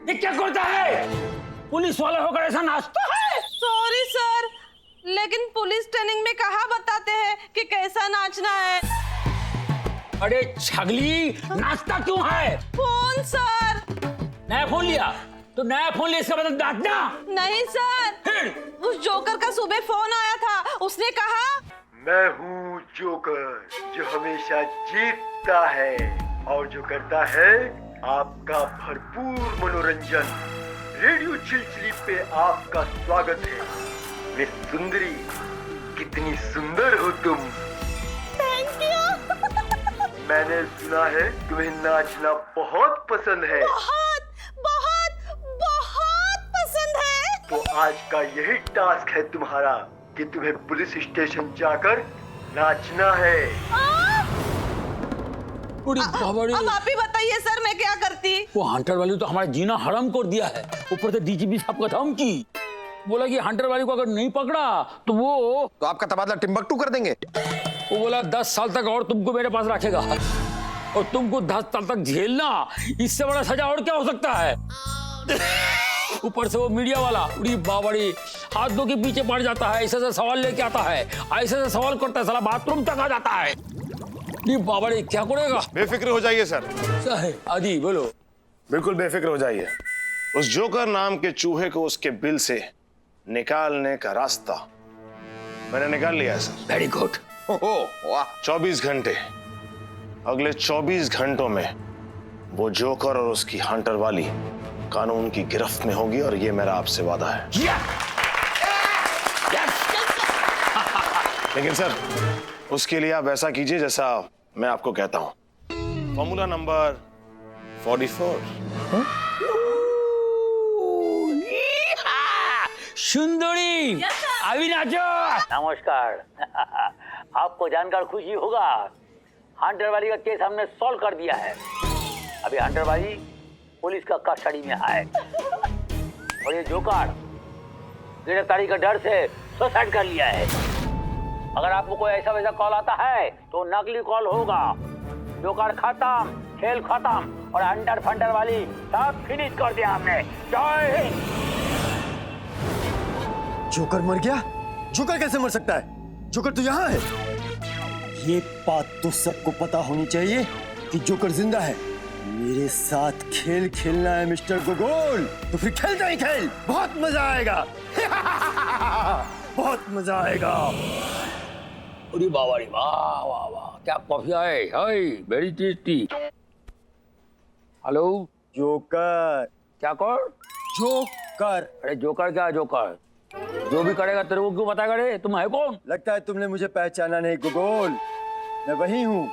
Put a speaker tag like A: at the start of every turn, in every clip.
A: ये क्या करता है? पुलिस वाले होकर ऐसा नाचता है?
B: सॉरी सर, लेकिन पुलिस ट्रेनिंग में कहाँ बताते हैं कि कैसा नाचना है।
A: अरे छगली, नाचता क्यों है?
B: Phone sir.
A: नया फोन लिया तो नया फोन ले, इसका मतलब नाचना
B: नहीं सर,
A: फिर?
B: उस जोकर का सुबह फोन आया था, उसने कहा
C: मैं हूँ जोकर जो हमेशा जीतता है और जो करता है आपका भरपूर मनोरंजन। रेडियो चिलचिली पे आपका स्वागत है। मिस सुंदरी, कितनी सुंदर हो तुम।
B: Thank you.
C: मैंने सुना है तुम्हें नाचना बहुत पसंद है।
B: बहुत बहुत बहुत पसंद है।
C: तो आज का यही टास्क है तुम्हारा कि तुम्हें पुलिस स्टेशन जाकर नाचना है।
B: अब आप ही बताइए सर, मैं क्या करती?
A: वो हंटर वाली तो हमारा जीना हराम कर दिया है। ऊपर से डीजीपी साहब का धमकी, बोला कि हंटर वाली को अगर नहीं पकड़ा तो वो
D: तो आपका तबादला टिम्बकटू कर देंगे।
A: वो बोला 10 साल तक और तुमको मेरे पास रखेगा और तुमको 10 साल तक झेलना, इससे बड़ा सजा और क्या हो सकता है? ऊपर से वो मीडिया वाला उड़ी बाबड़ी हाथ धो के पीछे पड़ जाता है, ऐसे से सवाल लेके आता है, ऐसे से सवाल करता है, साला बाथरूम तक आ जाता है। बाबड़ी क्या करेगा?
E: बेफिक्र हो जाइए सर।
A: आदि बोलो।
E: बिल्कुल बेफिक्र हो जाइए। उस जोकर नाम के चूहे को उसके बिल से निकालने का रास्ता मैंने निकाल लिया है सर।
A: Very good.
D: वाह।
E: 24 घंटे, अगले 24 घंटों में वो जोकर और उसकी हंटर वाली कानून की गिरफ्त में होगी और ये मेरा आपसे वादा है। लेकिन सर उसके लिए आप ऐसा कीजिए जैसा मैं आपको कहता हूं। Formula number 44।
A: सुंदरी अभी नाचो।
F: नमस्कार। आपको जानकर खुशी होगा, हंटर वाली का केस हमने सॉल्व कर दिया है। अभी हंटर वाली पुलिस का कस्टडी में है और ये जोकर गिरफ्तारी का डर से सुसाइड कर लिया है। अगर आपको कोई ऐसा वैसा कॉल आता है तो नकली कॉल होगा। जोकर खत्म, खेल खत्म और हंटर फंटर वाली सब फिनिश कर दिया हमने। जय हिंद।
G: जोकर मर गया? जोकर कैसे मर सकता है? जोकर तो यहाँ है। ये बात तो सबको पता होनी चाहिए कि जोकर जिंदा है। मेरे साथ खेल खेलना है मिस्टर गोगोल, तो फिर खेलता ही खेल। बहुत मजा आएगा। बहुत मजा आएगा।
A: अरे बाबा रे, वाह वाह वाह, क्या कॉफी है, वेरी टेस्टी। Hello
G: joker.
A: क्या कर?
G: जोकर।
A: अरे जोकर क्या जोकर? जो भी करेगा तेरे को क्यों बताएगा रे? तुम है कौन?
G: लगता है तुमने मुझे पहचाना नहीं गोगोल। मैं वही हूँ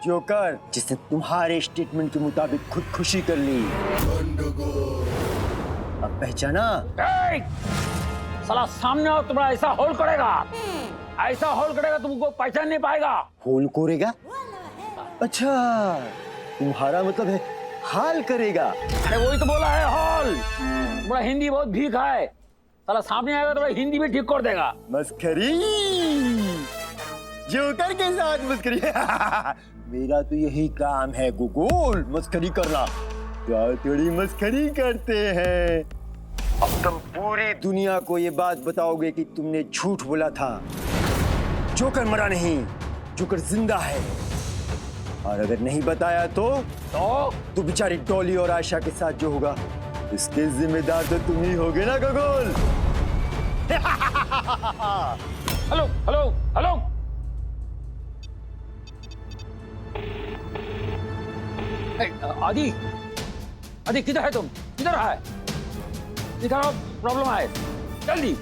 G: जोकर जिसने तुम्हारे स्टेटमेंट के मुताबिक खुदकुशी कर ली। अब पहचाना?
A: साला सामने आओ, तुम्हारा ऐसा होल करेगा, ऐसा होल करेगा तुमको पहचान नहीं पाएगा।
G: होल करेगा? अच्छा, तुम्हारा मतलब है हाल करेगा।
A: अरे वही तो बोला है, हॉल। बड़ा हिंदी बहुत भीख है, साला सामने आएगा तो हिंदी भी ठीक कर देगा।
G: मस्करी, जोकर के साथ मस्करी। मेरा तो यही काम है गोगोल, मस्करी करना। क्या थोड़ी मस्करी करते हैं। अब तुम पूरी दुनिया को ये बात बताओगे कि तुमने झूठ बोला था। जोकर मरा नहीं, जोकर जिंदा है। और अगर नहीं बताया तो बेचारी डॉली और आयशा के साथ जो होगा इसके जिम्मेदार तो तुम ही होगे ना गोगोल।
A: हेलो हेलो हेलो, आदि आदि किधर है तुम? किधर है? इधर प्रॉब्लम है, जल्दी।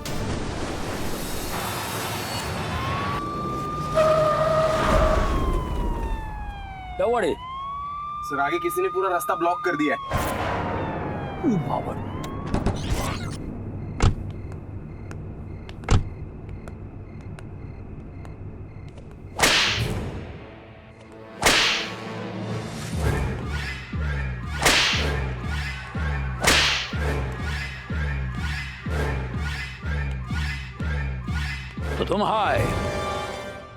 A: दौड़े
D: सर, आगे किसी ने पूरा रास्ता ब्लॉक कर दिया है।
A: तो तुम है,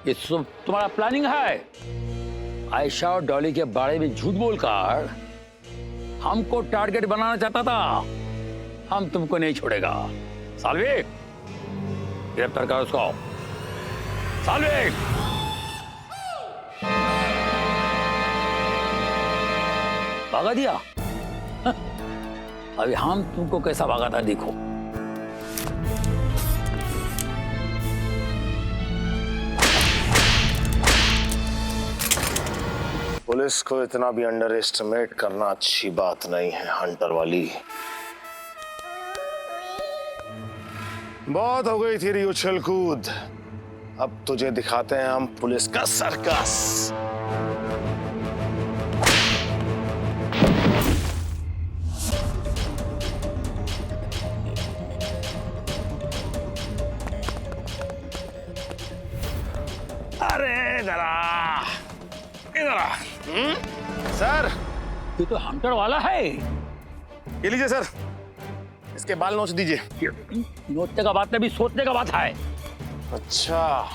A: ये सब तुम्हारा प्लानिंग है? आयशा और डॉली के बारे में झूठ बोलकर हमको टारगेट बनाना चाहता था। हम तुमको नहीं छोड़ेगा। साल्वे, गिरफ्तार करो उसको। साल्वे, भगा दिया। अभी हम तुमको कैसा भगाता देखो।
E: पुलिस को इतना भी अंडर एस्टिमेट करना अच्छी बात नहीं है हंटर वाली। बहुत हो गई तेरी उछल कूद, अब तुझे दिखाते हैं हम पुलिस का सर्कस। अरे इधर आ, इधर आ। सर,
A: ये तो हंटर वाला है।
E: ये लीजिए सर, इसके बाल नोच दीजिए।
A: नोचने का बात नहीं, सोचने का बात है।
E: अच्छा,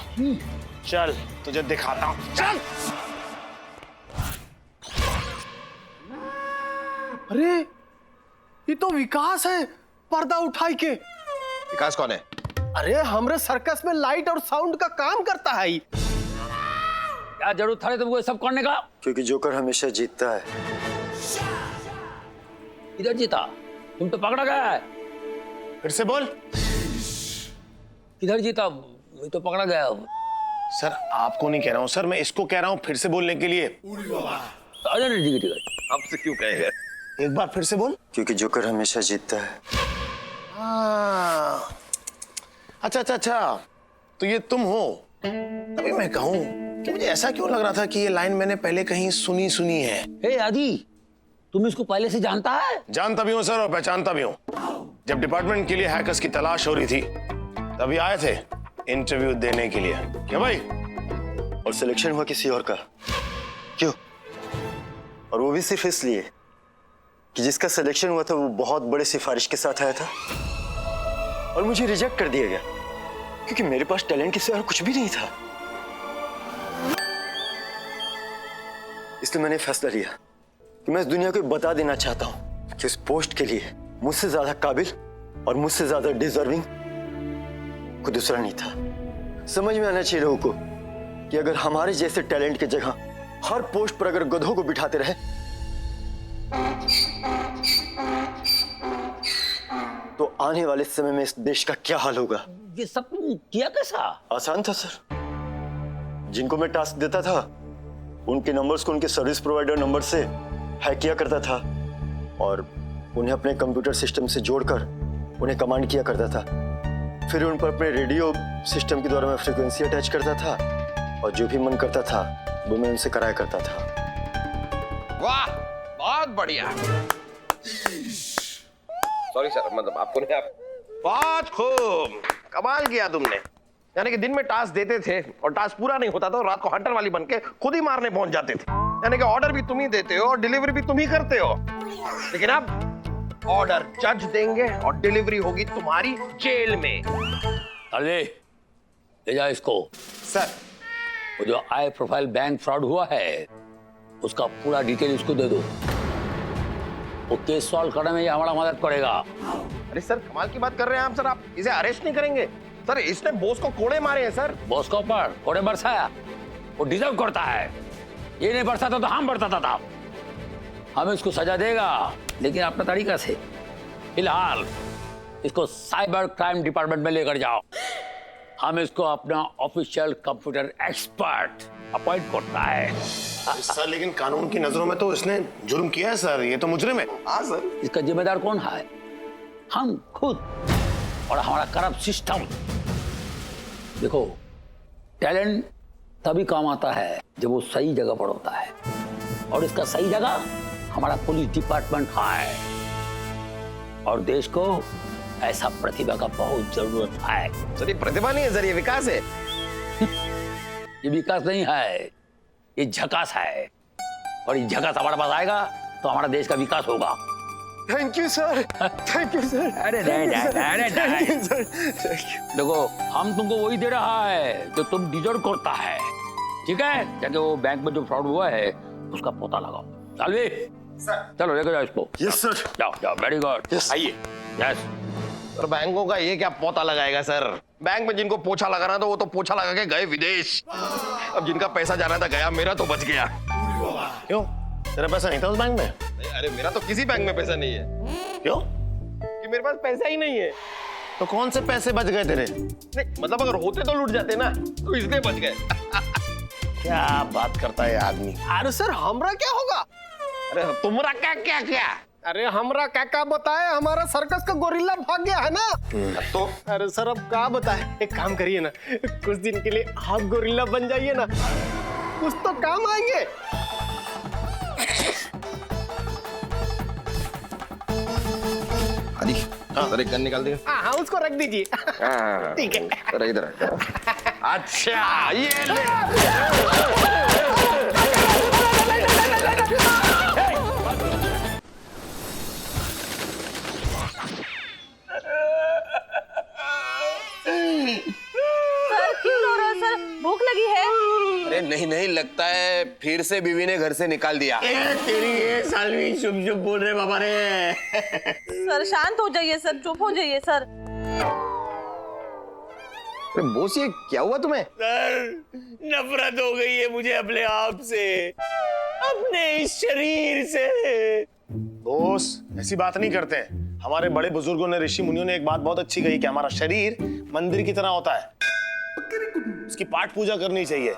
E: चल तुझे दिखाता हूं, चल।
D: अरे ये तो विकास है, पर्दा उठाई के।
E: विकास कौन है?
D: अरे हमरे सर्कस में लाइट और साउंड का काम करता है ही।
A: क्या जरूरत था तुमको ये सब करने का?
G: क्योंकि जोकर हमेशा जीतता है।
A: इधर जीता, तुम तो पकड़ा गया है।
E: फिर से बोल।
A: किधर जीता? मैं तो पकड़ा गया हूँ।
E: सर आपको नहीं कह रहा हूँ सर, मैं इसको कह रहा हूँ फिर से बोलने के लिए।
A: अरे ठीक है।
E: आपसे क्यों कहेगा? एक बार फिर से बोल।
G: क्योंकि जोकर हमेशा जीतता है।
E: हाँ। अच्छा अच्छा अच्छा, तो ये तुम हो। तभी मैं कहूँ कि मुझे ऐसा क्यों लग रहा था कि ये लाइन मैंने पहले कहीं सुनी सुनी है।
A: ए आदि, तुम इसको पहले से जानता है?
E: जानता भी हूँ सर और पहचानता भी हूँ। जब डिपार्टमेंट के लिए हैकर्स की तलाश हो रही थी तभी आए थे इंटरव्यू देने के लिए। क्या भाई?
G: और सिलेक्शन हुआ किसी और का। क्यों? और वो भी सिर्फ इसलिए कि जिसका सिलेक्शन हुआ था वो बहुत बड़े सिफारिश के साथ आया था और मुझे रिजेक्ट कर दिया गया क्योंकि मेरे पास टैलेंट के सिवा कुछ भी नहीं था। इसलिए मैंने फैसला लिया कि मैं इस दुनिया को बता देना चाहता हूं कि उस पोस्ट के लिए मुझसे ज्यादा काबिल और मुझसे ज्यादा डिजर्विंग कोई दूसरा नहीं था। समझ में आना चाहिए लोगों को कि अगर हमारे जैसे टैलेंट की जगह हर पोस्ट पर अगर गधों को बिठाते रहे तो आने वाले समय में इस देश का क्या हाल होगा।
A: ये सब तुम किया कैसा?
G: आसान था सर। जिनको मैं टास्क देता था उनके नंबर्स को उनके सर्विस प्रोवाइडर नंबर से हैक किया करता था और उन्हें अपने कंप्यूटर सिस्टम से जोड़कर उन्हें कमांड किया करता था। फिर उन पर अपने रेडियो सिस्टम के द्वारा मैं फ्रीक्वेंसी अटैच करता था और जो भी मन करता था वो मैं उनसे कराया करता था।
D: वाह, बहुत बढ़िया। सॉरी सर, मतलब आपको नहीं, आप
E: बहुत खूब, कमाल किया तुमने। यानी कि दिन में टास्क देते थे और टास्क पूरा नहीं होता था और रात को हंटर वाली बनके खुद ही मारने पहुंच जाते थे। यानी कि ऑर्डर भी तुम ही देते हो और डिलीवरी भी तुम ही करते हो। लेकिन अब ऑर्डर जज देंगे और डिलीवरी होगी तुम्हारी जेल में।
A: अरे ले जा इसको।
E: सर,
A: वो जो हाई प्रोफाइल बैंक फ्रॉड हुआ है उसका पूरा डिटेल इसको दे दो। वो केस सॉल्व करने में ये हमारा मदद करेगा।
E: अरे सर कमाल की बात कर रहे हैं आप। सर आप इसे अरेस्ट नहीं करेंगे? सर इसने बॉस को कोड़े मारे हैं सर।
A: बॉस के ऊपर कोड़े बरसाया, वो डिजर्व करता है। ये नहीं बरसाता तो हम बरसाता था। हम इसको सजा देगा लेकिन अपना तरीका से। फिलहाल इसको साइबर क्राइम डिपार्टमेंट में लेकर जाओ। हम इसको अपना ऑफिशियल कंप्यूटर एक्सपर्ट अपॉइंट करता है।
E: सर लेकिन कानून की नजरों में तो इसने जुर्म किया है सर, ये तो मुजरिम है।
D: हाँ सर।
A: इसका जिम्मेदार कौन है? हम खुद और हमारा करप्ट सिस्टम। देखो, टैलेंट तभी काम आता है जब वो सही जगह पर होता है और इसका सही जगह हमारा पुलिस डिपार्टमेंट है और देश को ऐसा प्रतिभा का बहुत जरूरत है।
E: सर ये प्रतिभा नहीं है सर, ये विकास है।
A: ये विकास नहीं है, ये झकास है और ये झकास हमारे पास आएगा तो हमारा देश का विकास होगा।
G: Thank you sir, thank you sir.
A: अरे नहीं।
G: सर,
A: देखो, हम तुमको वही दे रहा है जो तुम डिजर्व करता है, ठीक है? जाके वो बैंक में जो फ्रॉड हुआ है उसका पता लगाओ। साल्वे, चलो लेके जाओ इसको।
G: Yes sir.
A: जाओ जाओ, वेरी गुड।
E: आइए।
A: यस।
E: और बैंकों का ये क्या पोता लगाएगा सर? बैंक में जिनको पोछा लगाना था वो तो पोछा लगा के गए विदेश। अब जिनका पैसा जाना था गया, मेरा तो बच गया।
H: क्यों? तेरा पैसा नहीं था उस बैंक में?
E: नहीं, अरे मेरा तो किसी बैंक में पैसा नहीं है।
H: क्यों?
E: कि मेरे पास पैसा ही नहीं है।
H: तो कौन से पैसे बच गए तेरे?
E: नहीं मतलब अगर होते तो लूट जाते ना, तो इसलिए बच गए।
H: क्या बात करता है आदमी?
D: अरे सर हमरा क्या होगा?
E: अरे तुम्हारा क्या क्या क्या?
D: अरे हमरा क्या बताए, हमारा सर्कस का गोरिल्ला भाग गया है ना।
E: तो
D: अरे सर अब क्या बताए, एक काम करिए ना, कुछ दिन के लिए आप गोरिल्ला बन जाइए ना, कुछ तो काम आएंगे।
E: आदि सर एक गन निकाल दिया।
D: हाँ उसको रख दीजिए। ठीक है।
E: सर इधर अच्छा ये ले।
B: सर क्यों रो रहे हो सर? भूख लगी है?
E: अरे नहीं नहीं, लगता है फिर से बीवी ने घर से निकाल दिया।
H: तेरी ये सालवी चुप चुप बोल रहे बाबा रे।
B: सर शांत हो जाइए सर, चुप हो जाइए सर।
E: अरे बोस ये क्या हुआ तुम्हें?
H: सर नफरत हो गई है मुझे अपने आप से, अपने इस शरीर से।
I: बोस ऐसी बात नहीं करते हैं। हमारे बड़े बुजुर्गों ने, ऋषि मुनियों ने एक बात बहुत अच्छी कही कि हमारा शरीर मंदिर की तरह होता है, उसकी पाठ पूजा करनी चाहिए।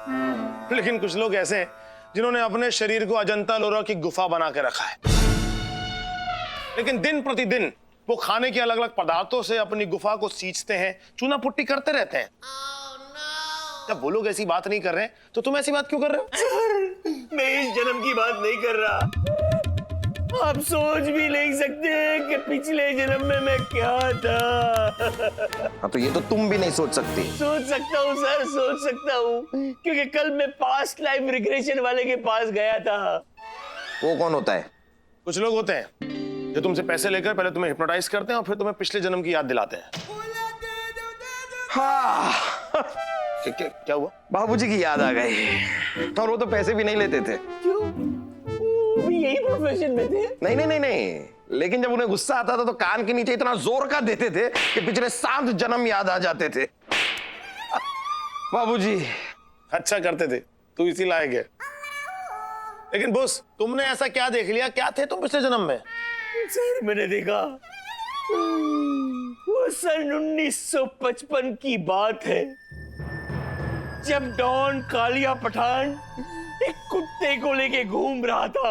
I: लेकिन कुछ लोग ऐसे हैं जिन्होंने अपने शरीर को अजंता लोरा की गुफा बना के रखा है, लेकिन दिन प्रतिदिन वो खाने के अलग अलग पदार्थों से अपनी गुफा को सींचते हैं, चूना पुट्टी करते रहते हैं। जब वो लोग ऐसी बात नहीं कर रहे हैं तो तुम ऐसी बात क्यों कर रहे हो?
H: सर मैं इस जन्म की बात नहीं कर रहा। आप सोच भी नहीं सकते कि पिछले जन्म में मैं क्या था।
E: हाँ तो ये तो तुम भी नहीं सोच सकती।
H: सोच सकता हूँ सर, सोच सकता हूँ, क्योंकि कल मैं पास्ट लाइफ रिग्रेशन वाले के पास गया था।
E: वो कौन होता है?
I: कुछ लोग होते हैं जो तुमसे पैसे लेकर पहले तुम्हें हिप्नोटाइज करते हैं और फिर तुम्हें पिछले जन्म की याद दिलाते हैं।
E: हाँ
I: क्या हुआ?
E: बाबूजी की याद आ गई। और वो तो पैसे भी नहीं लेते थे।
H: क्यों? वो भी यही प्रोफेशन में थे?
E: नहीं नहीं नहीं नहीं, लेकिन जब उन्हें गुस्सा आता था तो कान के नीचे इतना जोर का देते थे कि पिछले 7 जन्म याद आ जाते थे। बाबूजी
I: अच्छा करते थे, तू इसी लायक है। लेकिन बॉस तुमने ऐसा क्या देख लिया, क्या थे तुम पिछले जन्म में?
H: सर मैंने देखा, वो सन 1955 की बात है, जब डॉन कालिया पठान एक कुत्ते को लेके घूम रहा था।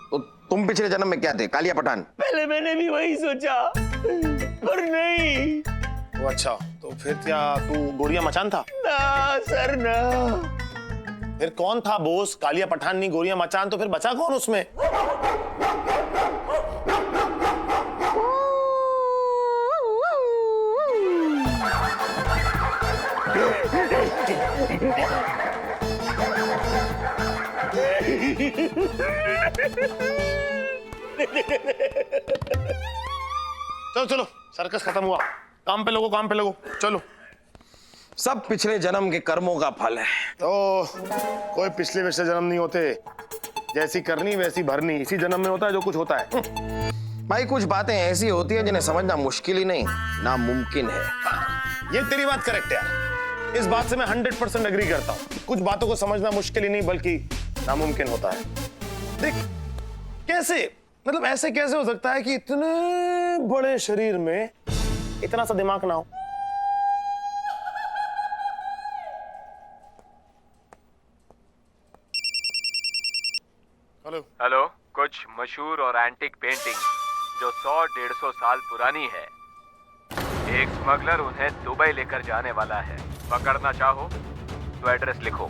E: तो तुम पिछले जन्म में क्या थे? कालिया पठान?
H: पहले मैंने भी वही सोचा, पर नहीं।
I: वो अच्छा, तो फिर क्या तू गोरिया मचान था?
H: ना सर ना।
I: फिर कौन था बोस? कालिया पठान नहीं, गोरिया मचान, तो फिर बचा कौन उसमें? चलो चलो, सर्कस खत्म हुआ, काम पे लगो, काम पे लगो, चलो।
E: सब पिछले जन्म के कर्मों का फल है।
I: तो कोई पिछले पिछले जन्म नहीं होते, जैसी करनी वैसी भरनी, इसी जन्म में होता है जो कुछ होता है।
E: भाई कुछ बातें ऐसी होती हैं जिन्हें समझना मुश्किल ही नहीं नामुमकिन है।
I: ये तेरी बात करेक्ट है यार, इस बात से मैं 100% एग्री करता हूँ। कुछ बातों को समझना मुश्किल ही नहीं बल्कि नामुमकिन होता है। देख कैसे, मतलब ऐसे कैसे हो सकता है कि इतने बड़े शरीर में इतना सा दिमाग ना हो? हेलो
J: हेलो, कुछ मशहूर और एंटिक पेंटिंग जो 100-150 साल पुरानी है। एक स्मगलर उन्हें दुबई लेकर जाने वाला है। पकड़ना चाहो तो एड्रेस लिखो।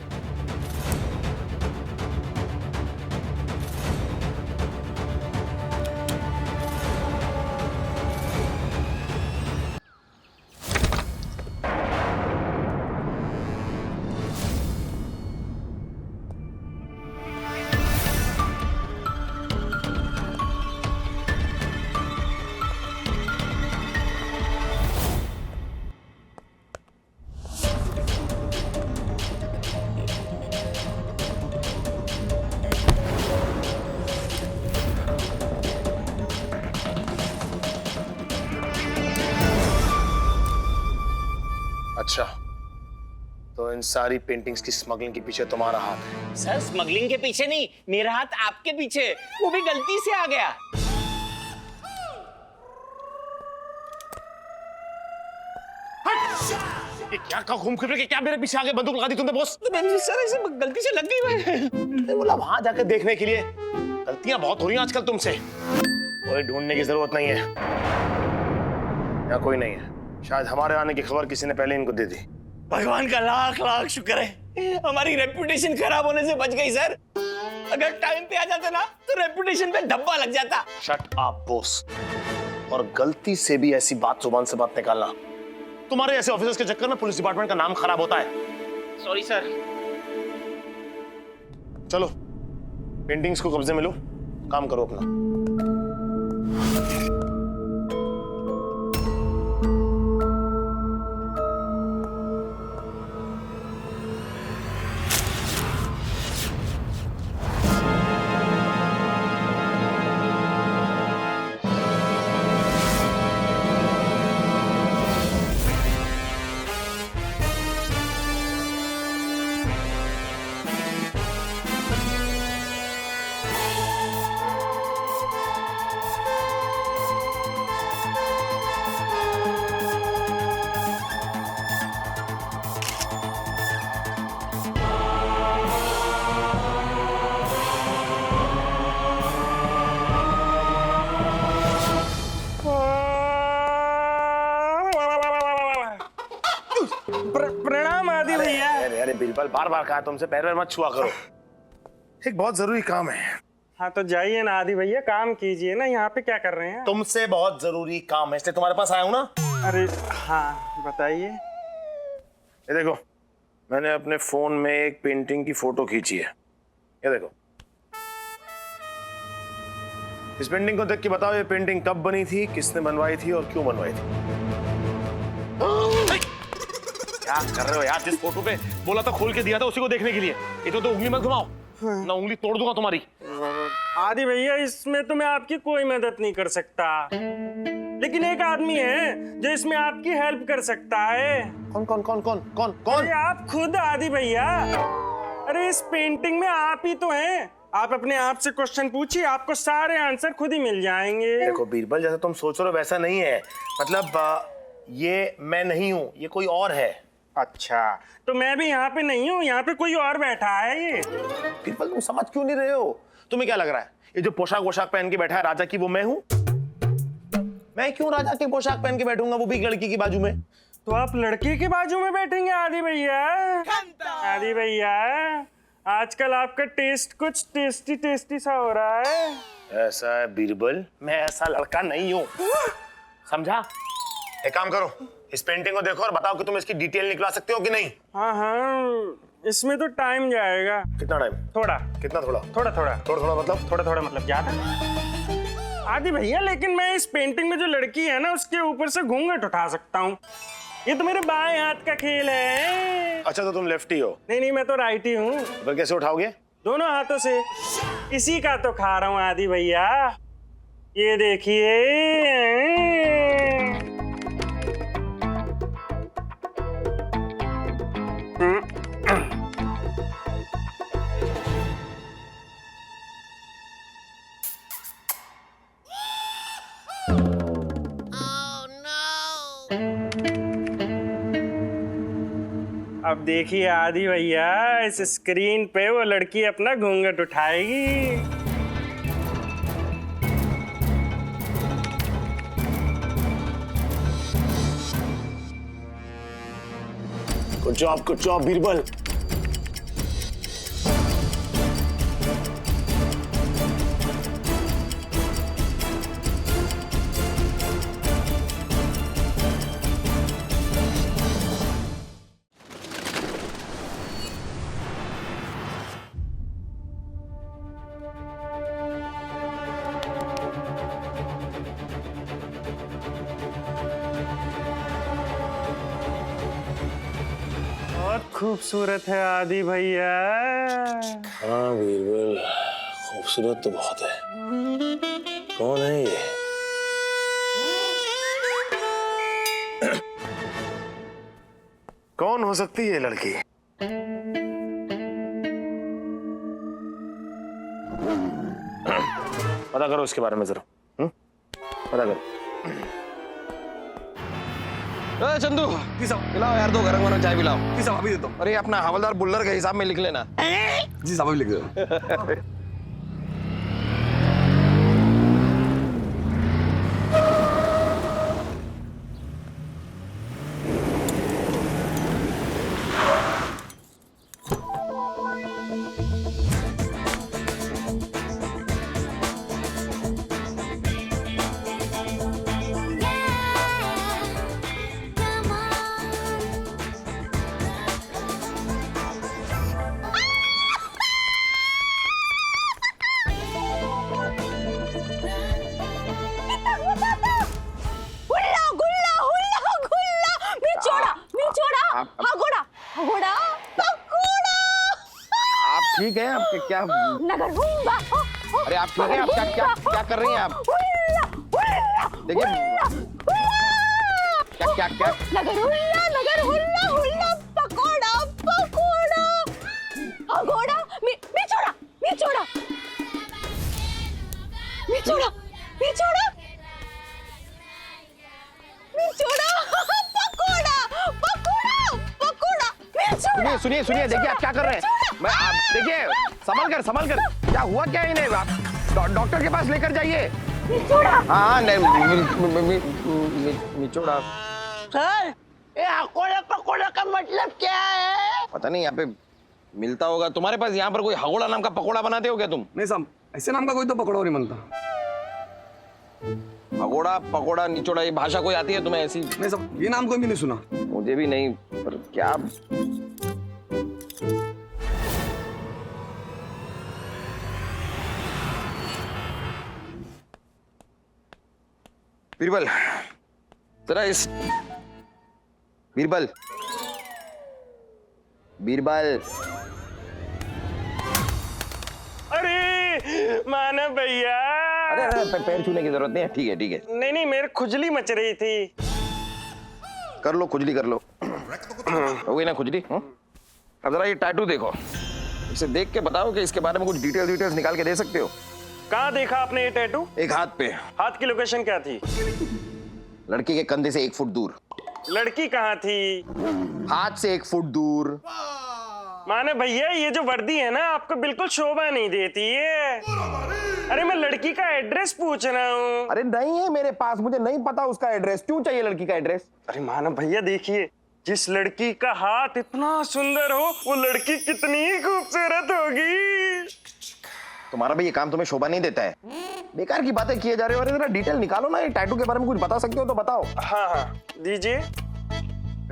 I: अच्छा, तो इन सारी पेंटिंग्स की स्मगलिंग के पीछे तुम्हारा हाथ है?
H: सर स्मगलिंग के पीछे नहीं, मेरा हाथ आपके पीछे, वो भी गलती से आ गया।
I: ये क्या घूम फिर के क्या मेरे पीछे आगे बंदूक लगा दी तुमने बॉस?
H: सर ऐसे गलती से लग गई मैं।
I: बोला वहां जाकर देखने के लिए। गलतियां बहुत हो रही हैं आजकल तुमसे। कोई ढूंढने की जरूरत नहीं है, यहाँ कोई नहीं है। शायद हमारे आने की खबर किसी ने पहले इनको दे दी।
H: भगवान का लाख लाख शुक्र है, हमारी रेपुटेशन खराब होने से बच गई सर। अगर टाइम पे आ जाता ना तो रेपुटेशन पे धब्बा लग जाता।
I: शट अप बॉस, और गलती से भी ऐसी बात जुबान से बात निकालना। तुम्हारे ऐसे ऑफिसर्स के चक्कर में पुलिस डिपार्टमेंट का नाम खराब होता है।
H: Sorry sir.
I: चलो पेंटिंग्स को कब्जे में लो, काम करो अपना।
D: प्रणाम आदि भैया।
I: अरे बिल्कुल, बार बार कहा तुमसे पैर मत छुआ करो। एक बहुत जरूरी काम है।
D: हाँ तो जाइए ना आदि भैया, काम कीजिए ना। यहाँ पे क्या कर रहे हैं?
I: तुमसे बहुत जरूरी काम है, इसलिए तुम्हारे पास आया हूं ना।
D: अरे हाँ बताइए।
I: ये देखो, मैंने अपने फोन में एक पेंटिंग की फोटो खींची है। ये देखो, इस पेंटिंग को देख के बताओ ये पेंटिंग कब बनी थी, किसने बनवाई थी और क्यों बनवाई थी। क्या कर रहे हो यार? जिस फोटो पे बोला था खोल के दिया था उसी को देखने के लिए। ये तो उंगली मत घुमाओ, ना उंगली तोड़ दूंगा तुम्हारी।
D: आदि भैया इसमें तो मैं आपकी कोई मदद नहीं कर सकता, लेकिन एक आदमी है जो इसमें आपकी हेल्प कर सकता है।
I: कौन कौन कौन कौन कौन कौन?
D: अरे आप खुद आदि भैया। अरे इस पेंटिंग में आप ही तो हैं। आप अपने आप से क्वेश्चन पूछिए, आपको सारे आंसर खुद ही मिल जाएंगे।
I: देखो बीरबल, जैसा तुम सोच रहे हो वैसा नहीं है। मतलब ये मैं नहीं हूँ, ये कोई और है।
D: अच्छा, तो मैं भी यहाँ पे नहीं हूँ, यहाँ पे कोई और बैठा है। ये
I: बीरबल तुम समझ क्यों नहीं रहे हो? तुम्हें क्या लग रहा है ये जो पोशाक वोशाक पहन के बैठा है राजा की, वो मैं हूँ? मैं क्यों राजा की पोशाक पहन के बैठूंगा, वो भी लड़की की बाजू में?
D: तो आप लड़की के बाजू में बैठेंगे आदि भैया? आदि भैया आजकल आपका टेस्ट कुछ टेस्टी टेस्टी सा हो रहा है।
I: ऐसा है बीरबल, मैं ऐसा लड़का नहीं हूँ, समझा? एक काम करो, इस पेंटिंग को देखो और बताओ कि तुम इसकी डिटेल निकला सकते हो कि नहीं।
D: हाँ हाँ, इसमें तो टाइम जाएगा।
I: कितना टाइम?
D: थोड़ा।
I: कितना थोड़ा?
D: थोड़ा थोड़ा।
I: थोड़ा थोड़ा मतलब?
D: थोड़ा थोड़ा मतलब ज्यादा। आदि भैया लेकिन मैं इस पेंटिंग में जो लड़की है ना उसके ऊपर से घूंघट उठा सकता हूँ। ये तो मेरे बाएं हाथ का खेल है।
I: अच्छा तो तुम लेफ्टी हो?
D: नहीं नहीं, मैं तो राइटी हूँ।
I: फिर कैसे उठाओगे?
D: दोनों हाथों से। इसी का तो खा रहा हूँ आदि भैया, ये देखिए। अब देखिए आदि भैया, इस स्क्रीन पे वो लड़की अपना घूंघट उठाएगी।
I: Good job Birbal.
D: बहुत खूबसूरत है आदि भैया।
I: हाँ बीरबल, खूबसूरत तो बहुत है। कौन है ये? कौन हो सकती है ये लड़की? पता करो उसके बारे में जरा। पता करो।
E: चंदू पिलाओ यार, दो गरम गरम चाय पिलाओ। जी साहब अभी देता हूँ। अरे अपना हवलदार बुल्लर के हिसाब में लिख लेना। जी साहब अभी लिख दो। ठीक है आप क्या अरे आप ठीक है? आप क्या क्या क्या कर रही हैं आप? देखिए क्या क्या क्या
B: नगर हुल्ला पकोड़ा पकोड़ा अगोड़ा मी छोड़ा पकोड़ा
E: सुनिए देखिए आप क्या कर रहे हैं। मैं आप देखिए संभल कर क्या हुआ क्या इन्हें? आप डॉक्टर के पास लेकर जाइए। हाँ निचोड़ा
H: सर ये हकोड़ा पकोड़ा का मतलब क्या है?
E: पता नहीं, यहाँ पे मिलता होगा। तुम्हारे पास यहाँ पर कोई हगोड़ा नाम का पकोड़ा बनाते हो क्या तुम?
K: नहीं साहब, ऐसे नाम का कोई तो पकोड़ा नहीं बनता।
E: हगोड़ा पकोड़ा निचोड़ा ये भाषा कोई आती है तुम्हें ऐसी?
K: नहीं साहब, ये नाम कोई भी नहीं सुना।
E: मुझे भी नहीं, पर क्या बीरबल जरा इस बीरबल
D: अरे मानव भैया।
E: अरे पैर छूने की जरूरत नहीं है। ठीक है
D: नहीं मेरे खुजली मच रही थी।
E: कर लो खुजली कर लो। हो गई ना खुजली? अब जरा ये टैटू देखो, इसे देख के बताओ कि इसके बारे में कुछ डिटेल्स निकाल के दे सकते हो।
D: कहाँ देखा आपने ये टैटू?
E: एक हाथ पे।
D: हाथ की लोकेशन क्या थी?
E: लड़की के कंधे से 1 फुट दूर।
D: लड़की कहाँ थी?
E: हाथ से 1 फुट दूर।
D: माने भैया ये जो वर्दी है ना आपको बिल्कुल शोभा नहीं देती है। अरे मैं लड़की का एड्रेस पूछ रहा हूँ।
E: अरे नहीं है मेरे पास, मुझे नहीं पता उसका एड्रेस। क्यों चाहिए लड़की का एड्रेस?
D: अरे मानव भैया देखिए, जिस लड़की का हाथ इतना सुंदर हो वो लड़की कितनी खूबसूरत होगी।
E: तुम्हारा भी ये काम तुम्हें शोभा नहीं देता है? बेकार की बातें किए जा रहे हो। अरे जरा डिटेल निकालो ना, ये टैटू के बारे में कुछ बता सकते हो तो बताओ।
D: हाँ दीजिए।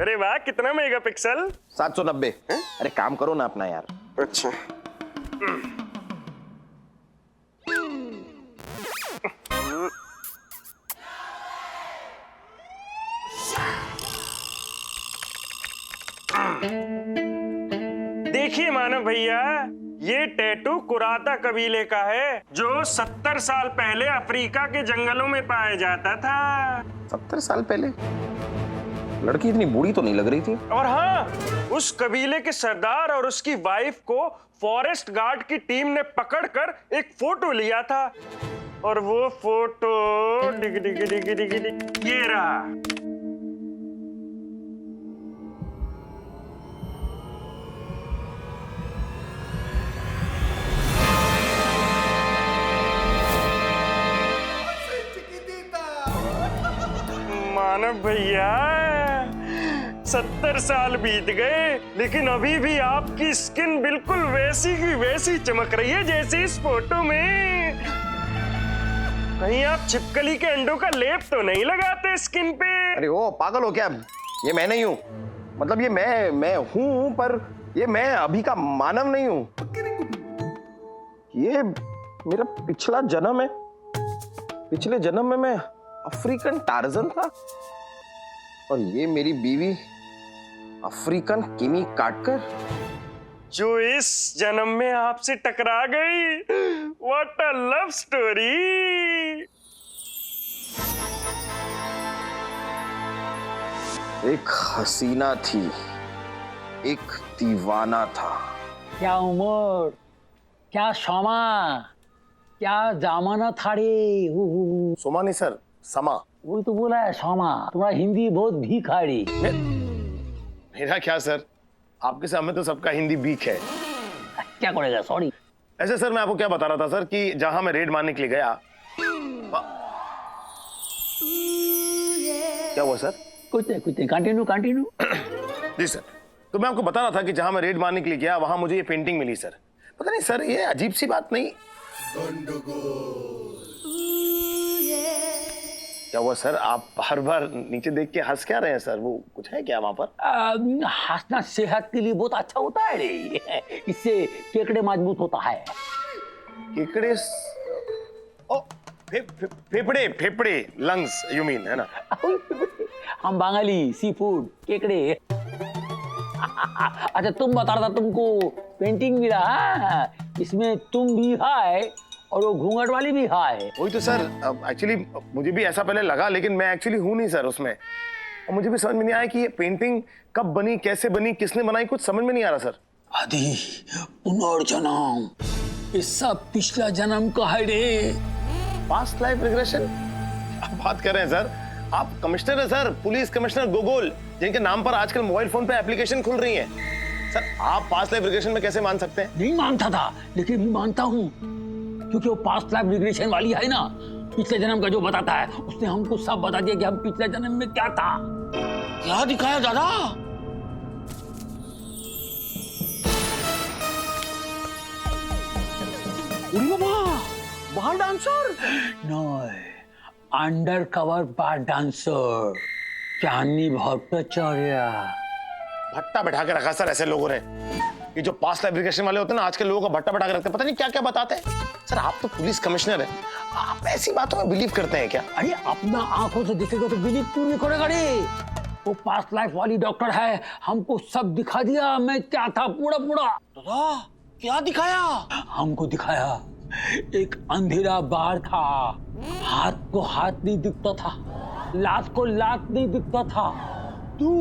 D: अरे वाह कितना मेगापिक्सल?
E: 790। अरे काम करो ना अपना यार।
D: अच्छा देखिए मानव भैया, ये टैटू कुराता कबीले का है जो 70 साल पहले अफ्रीका के जंगलों में पाया जाता था।
E: 70 साल पहले? लड़की इतनी बूढ़ी तो नहीं लग रही थी।
D: और हाँ, उस कबीले के सरदार और उसकी वाइफ को फॉरेस्ट गार्ड की टीम ने पकड़कर एक फोटो लिया था, और वो फोटो डिग डिग डिग डिग डिग ये रहा। मानव भैया 70 साल बीत गए, लेकिन अभी भी आपकी स्किन बिल्कुल वैसी की वैसी चमक रही है जैसे इस फोटो में। कहीं आप छिपकली के अंडों का लेप तो नहीं लगाते स्किन पे?
E: अरे ओ पागल हो क्या? ये मैं नहीं हूँ। मतलब ये मैं हूँ, पर ये मैं अभी का मानव नहीं हूँ। ये मेरा पिछला जन्म है। पिछले जन्म में मैं अफ्रीकन टार्जन था, और ये मेरी बीवी अफ्रीकन किमी काटकर,
D: जो इस जन्म में आपसे टकरा गई। What a love story.
E: एक हसीना थी एक दीवाना था।
F: क्या उम्र, क्या क्षमा, क्या जमाना था रे।
I: सोमा नहीं सर, समा।
F: वही तो बोला है क्षमा। तुम्हारा हिंदी बहुत भिखारी।
I: मेरा क्या सर, आपके सामने तो सबका हिंदी वीक है।
F: क्या करेगा, सॉरी।
I: ऐसे सर मैं आपको क्या बता रहा था सर कि जहां मैं रेड मारने के लिए गया। क्या हुआ सर?
F: कुछ नहीं, कंटिन्यू।
I: जी सर, तो मैं आपको बता रहा था कि जहां मैं रेड मारने के लिए गया वहां मुझे ये पेंटिंग मिली सर। पता नहीं सर, ये अजीब सी बात नहीं। क्या हुआ सर, आप बार बार नीचे देख के हंस क्या रहे हैं सर? वो कुछ है क्या वहां पर?
F: हंसना सेहत के लिए बहुत अच्छा होता है रे। इससे केकड़े मजबूत होता है।
I: केकड़े? ओ, फेफड़े, लंग्स यू मीन, है ना?
F: हम बंगाली, सी फूड, केकड़े। अच्छा तुम बता रहा था तुमको पेंटिंग मिला है, इसमें तुम भी है और वो घूंघट वाली भी है।
I: वही तो सर, एक्चुअली मुझे भी ऐसा पहले लगा, लेकिन मैं एक्चुअली हूं नहीं सर उसमें। और मुझे भी समझ में नहीं आया कि ये पेंटिंग कब बनी, कैसे बनी, किसने बनाई, कुछ समझ में नहीं आ रहा सर।
A: आदि पुनर्जन्म, ये सब पिछला जन्म का है रे।
I: Past life regression? क्या बात कर रहे हैं सर? आप कमिश्नर है सर, पुलिस कमिश्नर गोगोल, जिनके नाम पर आजकल मोबाइल फोन पे एप्लीकेशन खुल रही है। सर आप पास्ट लाइफ रिग्रेशन में कैसे मान सकते हैं?
A: नहीं मानता था, लेकिन भी मानता हूँ, क्योंकि वो पास्ट लाइफ रिग्रेशन वाली है ना, पिछले जन्म का जो बताता है, उसने हमको सब बता दिया कि हम पिछले जन्म में क्या था।
H: क्या दिखाया दादा?
F: बार डांसर?
A: नहीं, अंडर कवर बार डांसर, चांदनी भट्टाचार्य।
I: भट्टा बैठा के रखा सर ऐसे लोगों ने। ये जो पास्ट लाइफ रिग्रेशन वाले होते हैं ना, आजकल लोगों का भट्टा बैठा के रखते हैं, पता नहीं क्या क्या बताते हैं। सर आप तो पुलिस कमिश्नर है, आप ऐसी बातों में बिलीव करते हैं क्या?
A: अरे अपना आंखों से देखेगा तो बिलीव क्यों नहीं करेगा रे? वो पास्ट लाइफ वाली डॉक्टर है, हमको सब दिखा दिया मैं क्या था पूरा।
H: दादा क्या दिखाया?
A: हमको दिखाया एक अंधेरा बार था, हाथ को हाथ नहीं दिखता था, लात को लात नहीं दिखता था, तू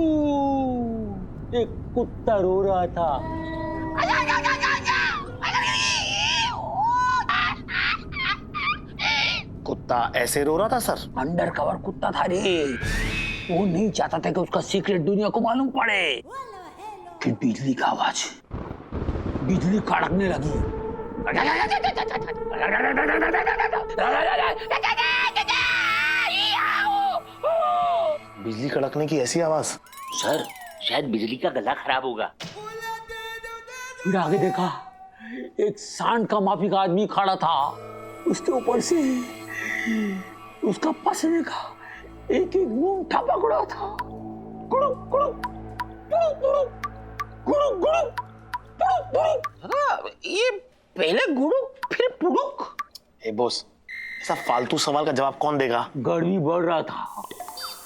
A: एक कुत्ता रो रहा था।
I: कुत्ता ऐसे रो रहा था सर?
A: अंडर कवर कुत्ता था रे। वो नहीं चाहता था कि उसका सीक्रेट दुनिया को मालूम पड़े। फिर बिजली का आवाज, बिजली कड़कने लगी।
I: बिजली कड़कने की ऐसी आवाज?
F: सर शायद बिजली का गला खराब होगा।
A: फिर आगे देखा, एक सांड का माफी का आदमी खड़ा था, उसके ऊपर से उसका पसीने का एक एक बूंद टपक रहा था। गुड़ुक गुड़ुक गुड़ुक गुड़ुक गुड़ुक गुड़ुक गुड़ुक गुड़ुक।
H: दादा ये पहले गुड़ुक फिर पुड़ुक।
I: ए बॉस, ऐसा फालतू सवाल का जवाब कौन देगा?
A: गर्मी बढ़ रहा था,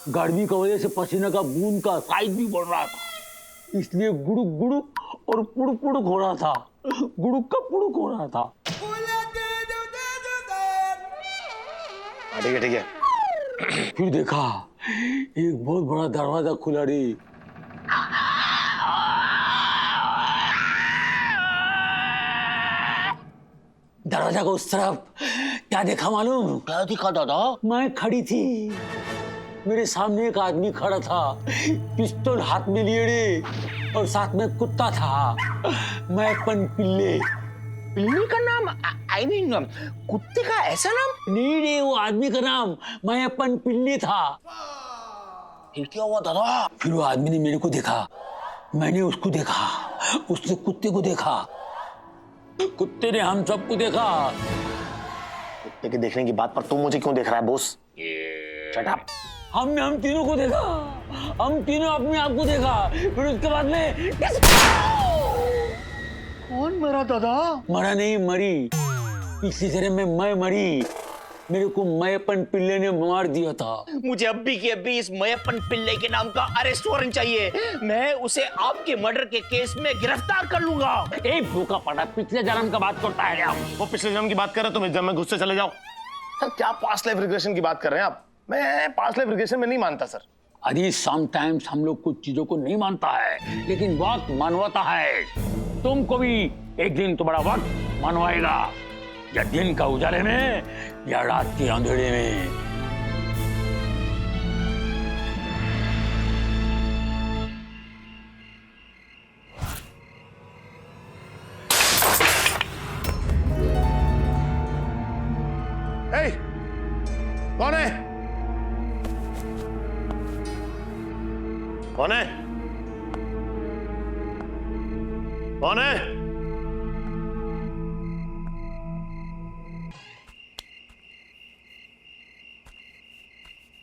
A: गर्मी की वजह से पसीने का बूंद का साइज भी बढ़ रहा था, इसलिए गुड़ुक गुड़ुक और पुड़ुक पुड़ुक हो रहा था। गुड़ुक का पुड़ुक हो रहा था।
I: ठीक है ठीक है।
A: फिर देखा एक बहुत बड़ा दरवाजा खुला रे। दरवाजा को उस तरफ क्या देखा मालूम?
H: क्या दिखा दादा?
A: मैं खड़ी थी, मेरे सामने एक आदमी खड़ा था, पिस्तौल हाथ में लिए रे, और साथ में कुत्ता था, मैं पन पिल्ले।
H: पिल्ली का नाम? आई मीन कुत्ते का ऐसा नाम?
A: नहीं रे, वो आदमी का नाम मैं अपन पिल्ले था।
H: फिर क्या हुआ दादा?
A: फिर वो आदमी ने मेरे को देखा, मैंने उसको देखा, उसने कुत्ते को देखा, कुत्ते ने हम सबको देखा।
I: कुत्ते के देखने की बात पर तुम मुझे क्यों देख रहा है बॉस?
H: Shut up.
A: हमने हम तीनों को देखा, हम तीनों अपने आप को देखा। फिर उसके बाद में
H: कौन मरा दादा?
A: मरा नहीं, मरी। पिछली जन्म में मैं मरी, मेरे को मयपन पिल्ले ने मार दिया था।
H: मुझे अभी के अभी इस मयपन पिल्ले के नाम का अरेस्ट वारंट चाहिए। मैं उसे आपके मर्डर के केस में गिरफ्तार कर लूंगा।
A: ए भूखा पड़ा, पिछले जन्म का बात करता है आप।
I: वो पिछले जन्म की बात कर रहे हो, तुम इस जन्म में घुस से चले जाओ। सर क्या पास्ट लाइफ रिग्रेशन की बात कर रहे हैं आप? मैं पास्ट लाइफ रिग्रेशन में नहीं मानता सर।
A: अरे समटाइम्स हम लोग कुछ चीजों को नहीं मानता है, लेकिन वक्त मनवाता है। तुमको भी एक दिन तुम्हारा वक्त मनवाएगा, या दिन का उजाले में या रात के अंधेरे में।
I: Hey! कौन है? कौन है? कौन है?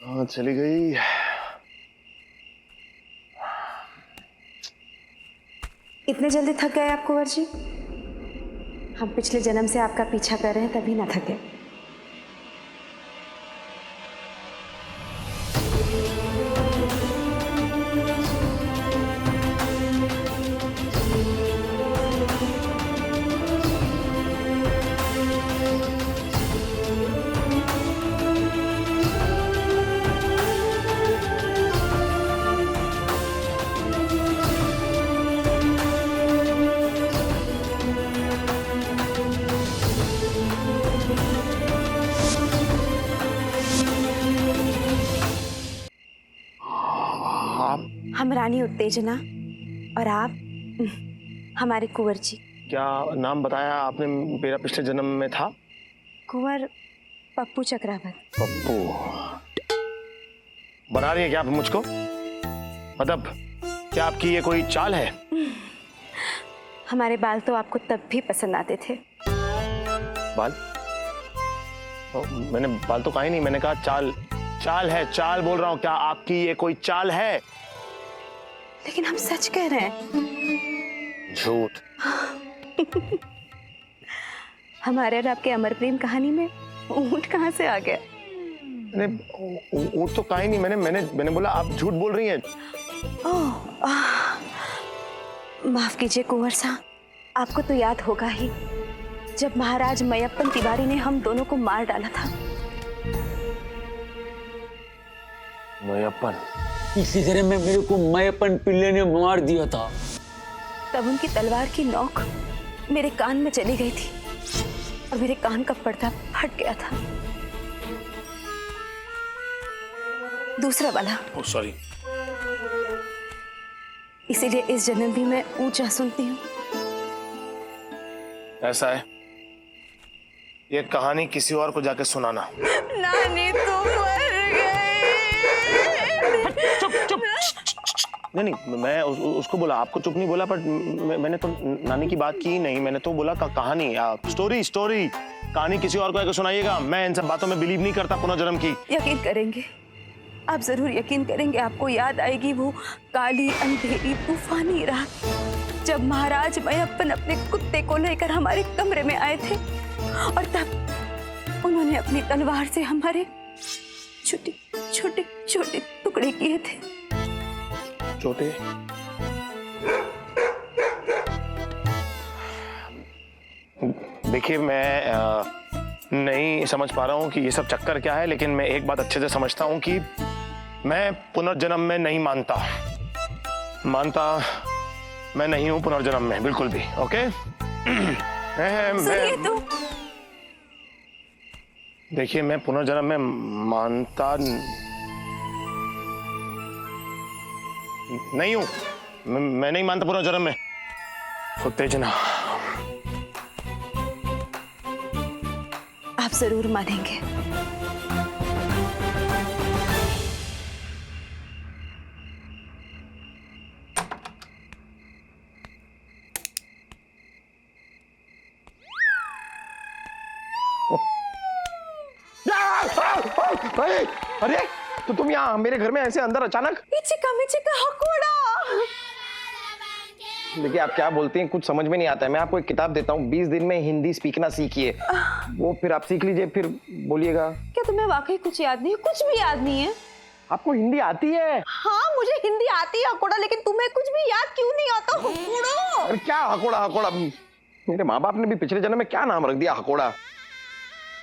I: हाँ, चली गई।
L: इतने जल्दी थक गए आप कुंवर जी? हम पिछले जन्म से आपका पीछा कर रहे हैं, तभी ना थके। हम रानी उत्तेजना और आप हमारे कुंवर जी।
I: क्या नाम बताया आपने मेरा पिछले जन्म में था?
L: कुंवर पप्पू चक्रावत।
I: पप्पू बना रही है क्या आप मुझको? मतलब क्या आपकी ये कोई चाल है?
L: हमारे बाल तो आपको तब भी पसंद आते थे।
I: बाल? मैंने बाल तो कहा ही नहीं, मैंने कहा चाल। चाल है, चाल बोल रहा हूं। क्या आपकी ये कोई चाल है?
L: लेकिन हम सच कह रहे हैं।
I: झूठ।
L: हमारे और आपके अमर प्रेम कहानी में ऊंट कहाँ से आ गया?
I: ऊंट तो कहा ही नहीं, मैंने बोला आप झूठ बोल रही हैं।
L: माफ कीजिए कुंवर साहब, आपको तो याद होगा ही जब महाराज मयप्पन तिवारी ने हम दोनों को मार डाला था।
I: मयप्पन?
A: इसी तरह में मेरे को मयप्पन पिल्ले ने मार दिया था।
L: तब उनकी तलवार की नोक मेरे कान में चली गई थी और मेरे कान का पर्दा फट गया था। दूसरा वाला।
I: Oh sorry.
L: इसीलिए इस जन्म भी मैं ऊंचा सुनती हूँ।
I: ऐसा है? ये कहानी किसी और को जाके सुनाना।
B: नानी तुम मर गई।
I: चुप चुप। नहीं, मैं उसको बोला, आपको चुप नहीं बोला, पर मैंने तो नानी की बात की ही नहीं। मैंने तो बोला कहानी, स्टोरी कहानी किसी और को आके सुनाइएगा। मैं इन सब बातों में बिलीव नहीं करता पुनर्जन्म की।
L: यकीन करेंगे, आप जरूर यकीन करेंगे। आपको याद आएगी वो काली अंधेरी तूफानी रात जब महाराज मयप्पन अपने कुत्ते को लेकर हमारे कमरे में आए थे और तब उन्होंने अपनी तलवार से हमारे छोटे छोटे छोटे टुकड़े किए थे।
I: छोटे? देखिए, मैं नहीं समझ पा रहा हूँ कि ये सब चक्कर क्या है, लेकिन मैं एक बात अच्छे से समझता हूँ कि मैं पुनर्जन्म में नहीं मानता मैं नहीं हूँ पुनर्जन्म में, बिल्कुल भी। ओके? देखिए, मैं पुनर्जन्म में मानता नहीं हूँ। मैं नहीं मानता पुनर्जन्म में। उत्तेजना,
L: आप जरूर मानेंगे।
E: अरे तो तुम यहाँ मेरे घर में ऐसे अंदर अचानक?
B: चिका हकोड़ा।
E: देखिए, आप क्या बोलती हैं कुछ समझ में नहीं आता है। मैं आपको एक किताब देता हूँ, 20 दिन में हिंदी सीखना सीखिए। वो फिर आप सीख लीजिए, फिर बोलिएगा।
B: क्या तुम्हें वाकई कुछ याद नहीं है? कुछ भी याद नहीं है?
E: आपको हिंदी आती है?
B: हाँ, मुझे हिंदी आती है हकोड़ा, लेकिन तुम्हें कुछ भी याद क्यों नहीं आता? हकोड़ा।
E: अरे क्या हकोड़ा? मेरे माँ बाप ने भी पिछले जन्म में क्या नाम रख दिया, हकोड़ा।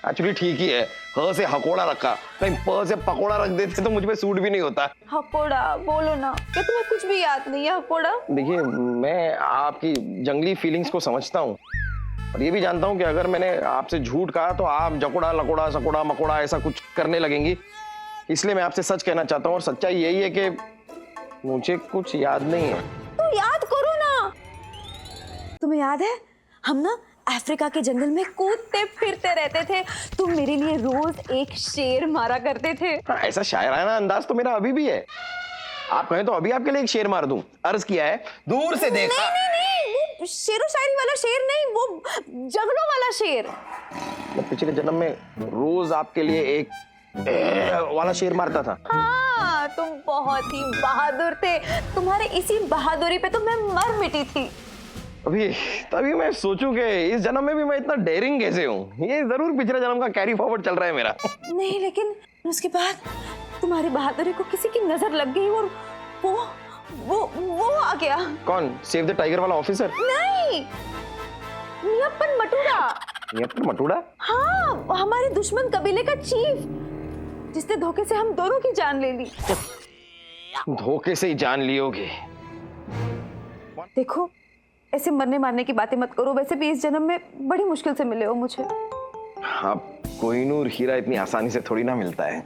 E: एक्चुअली ठीक ही है, ह से हकोड़ा रखा, कहीं प से पकोड़ा रख देते तो मुझ पे सूट भी नहीं होता।
L: हकोड़ा बोलो ना, क्या तुम्हें कुछ भी याद नहीं है हकोड़ा?
E: देखिए, मैं आपकी जंगली फीलिंग्स को समझता हूँ और ये भी जानता हूँ कि अगर मैंने आपसे झूठ कहा तो आप जकोड़ा लकोड़ा सकोड़ा मकोड़ा ऐसा कुछ करने लगेंगी। इसलिए मैं आपसे सच कहना चाहता हूँ और सच्चाई यही है कि मुझे कुछ याद नहीं है।
L: तो याद करो ना। तुम्हें याद है हम ना अफ्रीका के जंगल में कूदते फिरते रहते थे, तुम मेरे लिए रोज एक शेर मारा करते थे।
E: ऐसा शायराना अंदाज तो मेरा अभी भी है। आप कहें तो अभी आपके लिए एक शेर मार दूं। अर्ज किया है, दूर से देखा।
L: नहीं, वो शेरो शायरी वाला शेर नहीं, वो जंगलों वाला शेर।
E: मैं पिछले जन्म में रोज आपके लिए एक वाला शेर मारता था।
L: हाँ, तुम बहुत ही बहादुर थे। तुम्हारे इसी बहादुरी पे तो मैं मर मिटी थी।
E: अभी तभी मैं सोचूं कि इस जन्म में भी मैं इतना डेयरिंग कैसे हूँ। ये जरूर पिछले जन्म का कैरी फॉरवर्ड चल रहा है मेरा।
L: नहीं, लेकिन उसके बाद तुम्हारी बहादुरी को किसी की नजर लग गई और वो आ गया।
E: कौन? सेव द टाइगर वाला ऑफिसर?
L: नहीं, नियप्पन मटूरा।
E: नियप्पन मटूरा?
L: हाँ, हमारे दुश्मन कबीले का चीफ, जिसने धोखे से हम दोनों की जान ले ली।
E: धोखे से ही जान लियोगे?
L: देखो, ऐसे मरने मारने की बातें मत करो। वैसे भी इस जन्म में बड़ी मुश्किल से मिले हो मुझे।
E: हाँ, कोहिनूर हीरा इतनी आसानी से थोड़ी ना मिलता है।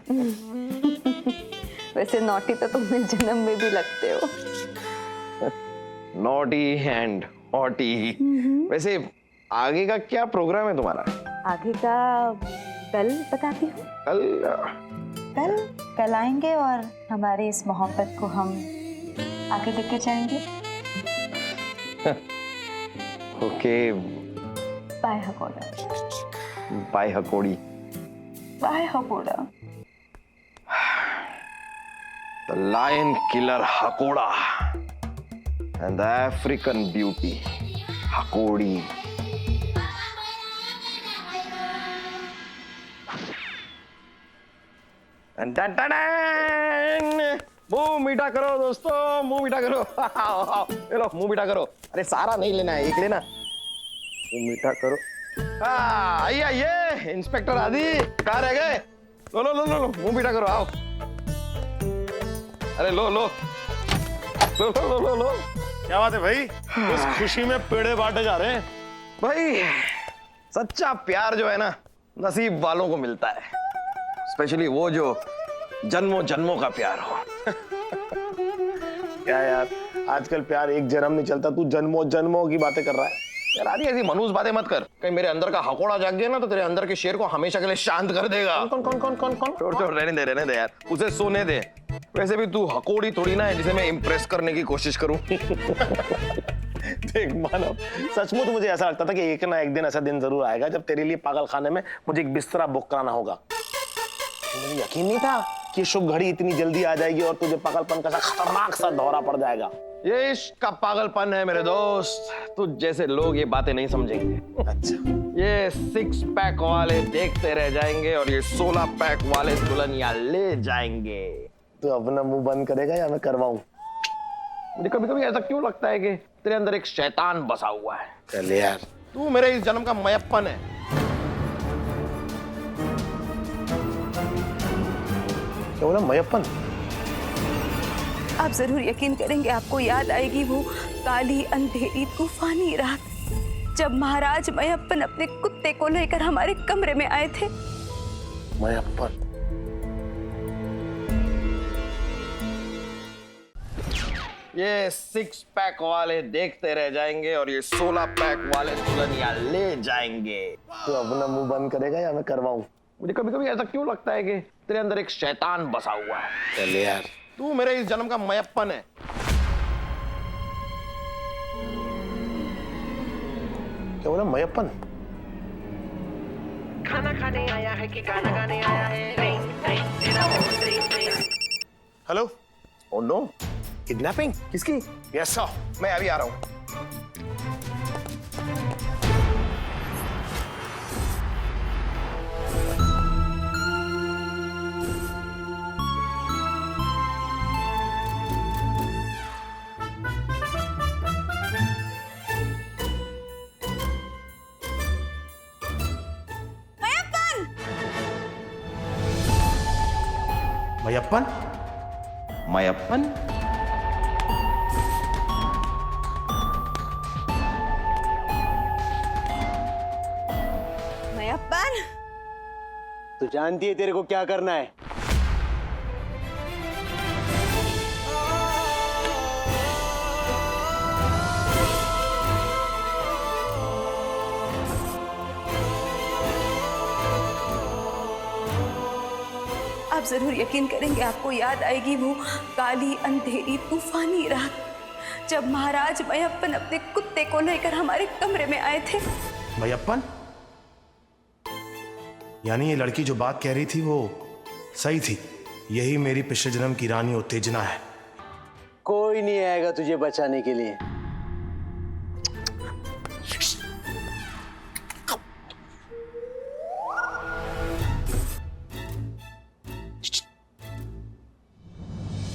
L: वैसे नॉटी तो तुम इस जन्म में भी लगते हो।
E: Naughty and hottie. वैसे आगे का क्या प्रोग्राम है तुम्हारा?
L: आगे का कल बताती हूँ।
M: कल आएंगे और हमारे इस मोहब्बत को हम आगे लेके जाएंगे।
E: ओके,
M: बाय हकोड़ा।
E: बाय हकोड़ी।
M: बाय हकोड़ा।
E: The lion killer Hakoda and the African beauty Hakodi. मुंह मीठा करो दोस्तों, मुंह मीठा करो। ले लो, मुंह मीठा करो। अरे सारा नहीं लेना है, एक लेना। मुंह मीठा करो। आइए आइए, इंस्पेक्टर आदि कहाँ रह गए? लो लो लो लो लो, मुंह मीठा करो, आओ। अरे लो लो लो लो लो लो लो।
I: क्या बात है भाई? इस खुशी में पेड़े बांटे जा रहे हैं।
E: भाई, सच्चा प्यार जो है ना, नसीब वालों को मिलता है। स्पेशली वो जो जन्मों जन्मों का प्यार हो।
I: क्या यार, आजकल प्यार एक जन्म नहीं चलता, तू जन्मों जन्मों की बातें कर रहा है।
E: यार आदि, ऐसी मनूस बातें मत कर। कहीं मेरे अंदर का हकोड़ा जाग गया ना तो तेरे अंदर के शेर को हमेशा के लिए शांत कर देगा।
I: कौन कौन कौन कौन कौन?
E: छोड़ रहने दे यार, उसे सोने दे। वैसे भी तू हकोड़ी थोड़ी ना है जिसे मैं इम्प्रेस करने की कोशिश करूं।
I: देख मानव, सचमुच मुझे ऐसा लगता था कि एक ना एक दिन ऐसा दिन जरूर आएगा जब तेरे लिए पागल खाने में मुझे एक बिस्तरा बुक कराना होगा। मुझे यकीन नहीं था कि शुभ घड़ी इतनी जल्दी आ जाएगी और तुझे पागलपन का खतरनाक सा दौरा पड़ जाएगा।
E: ये इश्क का पागलपन है मेरे दोस्त, तुझ जैसे लोग ये बातें नहीं समझेंगे।
I: अच्छा,
E: ये 6 पैक वाले देखते रह जाएंगे और ये 16 पैक वाले दुल्हनिया ले जाएंगे।
I: तू अपना मुंह बंद करेगा या मैं करवाऊं?
E: मुझे कभी कभी ऐसा क्यों लगता है कि तेरे अंदर एक शैतान बसा हुआ है।
I: चल यार,
E: तू मेरे इस जन्म का मयप्पन है।
I: क्या बोला? मयप्पन?
L: आप जरूर यकीन करेंगे, आपको याद आएगी वो काली अंधेरी तूफानी रात, जब महाराज मयप्पन अपने कुत्ते को लेकर हमारे कमरे में आए थे।
I: मयप्पन?
E: ये 6 पैक वाले देखते रह जाएंगे और ये 16 पैक वाले दुल्हनिया ले जाएंगे।
I: तू अपना मुंह बंद करेगा या मैं करवाऊं?
E: मुझे कभी कभी ऐसा क्यों लगता है कि तेरे अंदर एक शैतान बसा हुआ है।
I: चल यार,
E: तू मेरे इस जन्म का मयप्पन है।
I: क्या बोला? मयप्पन?
N: खाना खाने आया है कि गाना गाने आया है?
I: हेलो?
E: Oh no,
I: kidnapping?
E: किसकी?
I: यस सर,
E: मैं अभी आ रहा हूं।
L: मयप्पन!
I: मयप्पन?
E: मयप्पन?
B: मयप्पन,
G: तू जानती है तेरे को क्या करना है?
L: आप जरूर यकीन करेंगे, आपको याद आएगी वो काली अंधेरी तूफानी रात जब महाराज मयप्पन अपने कुत्ते को लेकर हमारे कमरे में आए थे।
I: मयप्पन? यानी ये लड़की जो बात कह रही थी वो सही थी। यही मेरी पिछले जन्म की रानी उत्तेजना है।
G: कोई नहीं आएगा तुझे बचाने के लिए।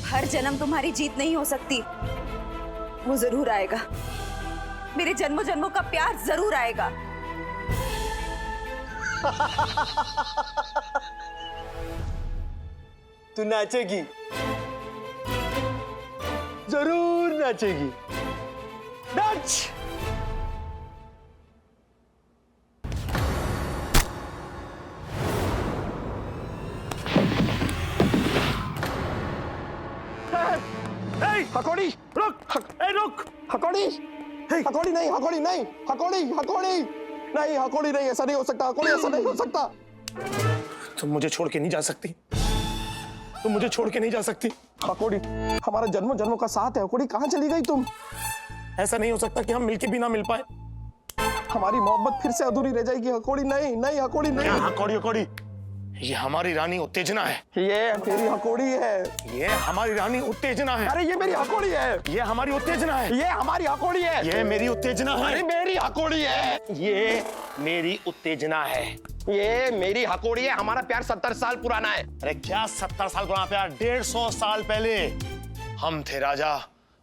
L: हर जन्म तुम्हारी जीत नहीं हो सकती, वो जरूर आएगा। मेरे जन्मों जन्मों का प्यार जरूर आएगा।
G: तू नाचेगी, जरूर नाचेगी। नाच।
E: हकोड़ी रुक, रुक, हकोड़ी, हकोड़ी नहीं, हकोड़ी नहीं, हकोड़ी, हकोड़ी नहीं, हकोड़ी नहीं, ऐसा नहीं हो सकता, हकोड़ी ऐसा नहीं हो सकता।
I: तुम मुझे छोड़ के नहीं जा सकती, तुम मुझे छोड़ के नहीं जा सकती।
E: हकोड़ी, हमारा जन्मों जन्मों का साथ है, हकोड़ी कहाँ चली गई तुम?
I: ऐसा नहीं हो सकता कि हम मिलके भी ना मिल पाए।
E: हमारी मोहब्बत फिर से अधूरी रह जाएगी। हकोड़ी नहीं, नहीं, हकोड़ी नहीं।
I: हकोड़ी, हकोड़ी, ये हमारी रानी उत्तेजना है।
E: ये मेरी हकोड़ी है।
I: ये हमारी रानी उत्तेजना है।
E: अरे ये मेरी हकोड़ी है।
I: ये हमारी उत्तेजना है।
E: ये हमारी हकोड़ी है।
I: ये मेरी उत्तेजना है।
E: अरे मेरी हकोड़ी है।
I: ये मेरी उत्तेजना है।
E: ये मेरी हकोड़ी है। हमारा प्यार 70 साल पुराना है।
I: अरे क्या 70 साल पुराना प्यार? 150 साल पहले हम थे राजा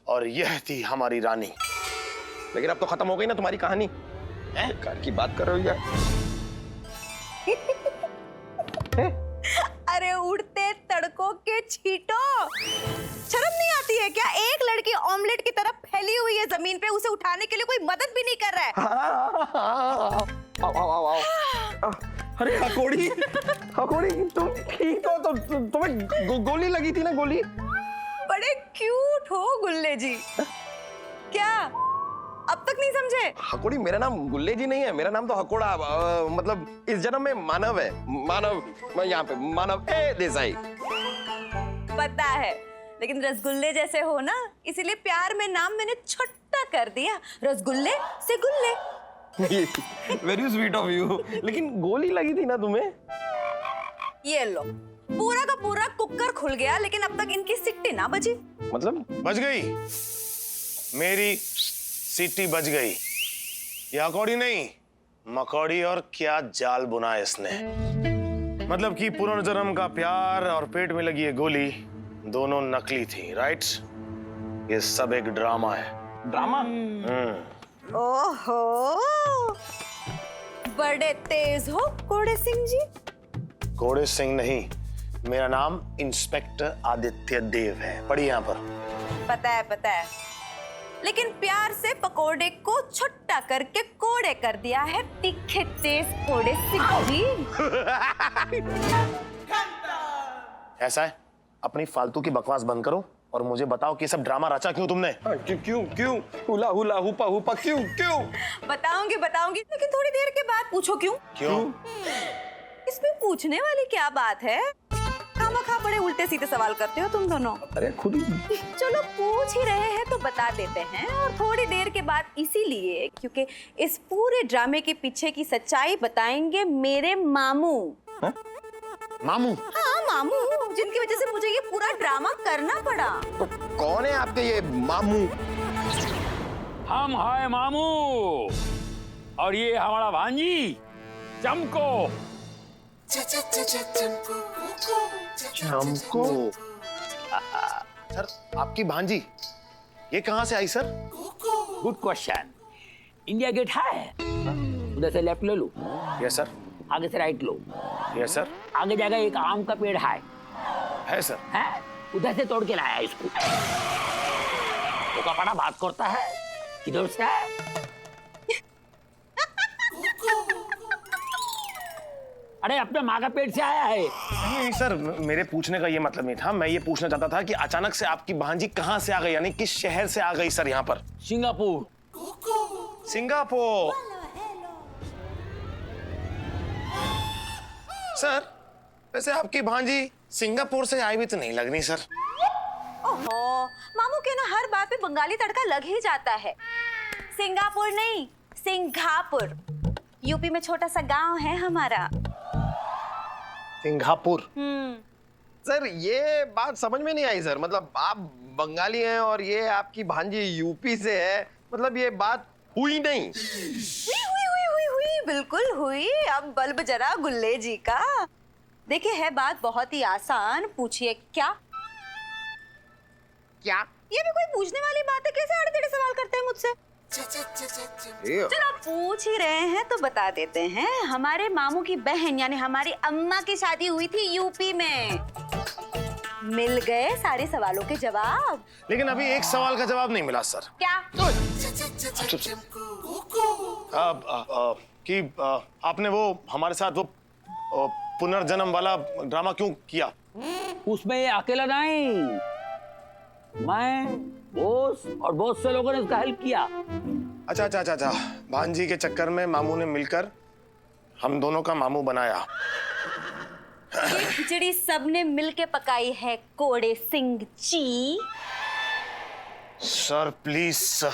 I: और यह थी हमारी रानी।
E: लेकिन अब तो खत्म हो गई ना तुम्हारी कहानी। कार की बात कर रहे हो यार?
B: अरे उड़ते तड़कों के छींटो, शर्म नहीं आती है क्या? एक लड़की ऑमलेट की तरफ फैली हुई है जमीन पे, उसे उठाने के लिए कोई मदद भी नहीं कर रहा है।
E: आओ। अरे हकोड़ी, हकोड़ी तुम ठीक हो? तो तुम्हें गोली लगी थी ना, गोली?
B: बड़े क्यूट हो गुल्ले जी। क्या अब तक नहीं समझे?
E: हकोड़ी मेरा नाम गुल्ले जी नहीं है, मेरा नाम तो हकोड़ा, मतलब इस जन्म में मानव है। मानव, मैं यहाँ पे मानव ए देसाई।
B: पता है, लेकिन रसगुल्ले जैसे हो ना, इसीलिए प्यार में नाम मैंने छोटा कर दिया, रसगुल्ले से गुल्ले।
E: Very sweet of you. लेकिन गोली लगी थी ना तुम्हें?
B: ये लो, पूरा का पूरा कुकर खुल गया, लेकिन अब तक इनकी सिट्टी ना बजी।
E: मतलब?
I: बज गई, मेरी सीटी बज गई। ये हकोड़ी नहीं, मकौड़ी। और क्या जाल बुना इसने। मतलब कि पुनर्जन्म का प्यार और पेट में लगी ये गोली दोनों नकली थी, राइट? ये सब एक ड्रामा है।
E: ड्रामा?
B: ओहो, बड़े तेज हो कोड़े सिंह जी।
I: कोड़े सिंह नहीं, मेरा नाम इंस्पेक्टर आदित्य देव है। पढ़िए यहाँ पर।
B: पता है, लेकिन प्यार से पकोड़े को छोटा करके कोड़े कर दिया है तीखे तेज कोड़े सिंह जी।
I: ऐसा है, अपनी फालतू की बकवास बंद करो और मुझे बताओ कि सब ड्रामा रचा क्यों तुमने?
E: क्यों? हुला हुला हुपा हुपा क्यों?
B: बताऊंगी, लेकिन थोड़ी देर के बाद पूछो क्यों? इसमें पूछने वाली क्या बात है? खामखा बड़े उल्टे सीधे सवाल करते हो तुम दोनों।
E: अरे खुद ही।
B: चलो पूछ ही रहे हैं तो बता देते हैं, और थोड़ी देर के बाद इसीलिए क्योंकि इस पूरे ड्रामे के पीछे की सच्चाई बताएंगे मेरे मामू।
I: मामू?
B: हाँ मामू, जिनकी वजह से मुझे ये पूरा ड्रामा करना पड़ा।
E: तो कौन है आपके ये मामू?
A: हम हैं मामू, और ये हमारा भांजी चमको।
E: चमको?
I: सर, आपकी भांजी ये कहाँ से आई sir?
A: Good question. India Gate है, उधर से लेफ्ट ले लो।
I: Yes sir.
A: आगे से राइट लो।
I: Yes sir.
A: आगे जाकर एक आम का पेड़ है,
I: है सर।
F: है उधर से तोड़ के लाया है इसको। तो कपड़ा बात करता है किधर से है? अरे अपने माँ का पेट से आया है।
I: नहीं सर, मेरे पूछने का ये मतलब नहीं था। मैं ये पूछना चाहता था कि अचानक से आपकी भांजी कहाँ से आ गई, यानी किस शहर से आ गई सर यहाँ पर?
F: सिंगापुर।
I: सिंगापुर। सर वैसे आपकी भांजी सिंगापुर से आई भी तो नहीं लगनी सर।
B: ओहो, मामू के ना हर बात पे बंगाली तड़का लग ही जाता है। सिंगापुर नहीं, सिंघापुर। यूपी में छोटा सा गांव है हमारा।
E: सिंगापुर। सर ये बात समझ में नहीं आई सर। मतलब आप बंगाली हैं और ये आपकी भांजी यूपी से है, मतलब ये बात हुई नहीं।
B: हुई, बिल्कुल हुई। अब बल्ब जरा गुल्ले जी का। देखिए है बात बहुत ही आसान। पूछिए क्या?
E: क्या?
B: ये भी कोई पूछने वाली बात है? कैसे आड़े टेढ़े सवाल करते हैं मुझसे? चलो पूछ ही रहे हैं तो बता देते हैं। हमारे मामू की बहन यानी हमारी अम्मा की शादी हुई थी यूपी में। मिल गए सारे सवालों के जवाब।
I: लेकिन अभी एक सवाल का जवाब नहीं मिला सर।
B: क्या?
I: कि आपने वो हमारे साथ वो पुनर्जन्म वाला ड्रामा क्यों किया?
F: उसमें ये अकेला नहीं, मैं बॉस और बहुत से लोगों ने उसका हेल्प किया।
I: अच्छा। भांजी के चक्कर में मामू ने मिलकर हम दोनों का मामू बनाया।
B: ये खिचड़ी सबने मिलके पकाई है कोड़े Singh ji.
I: Sir please sir,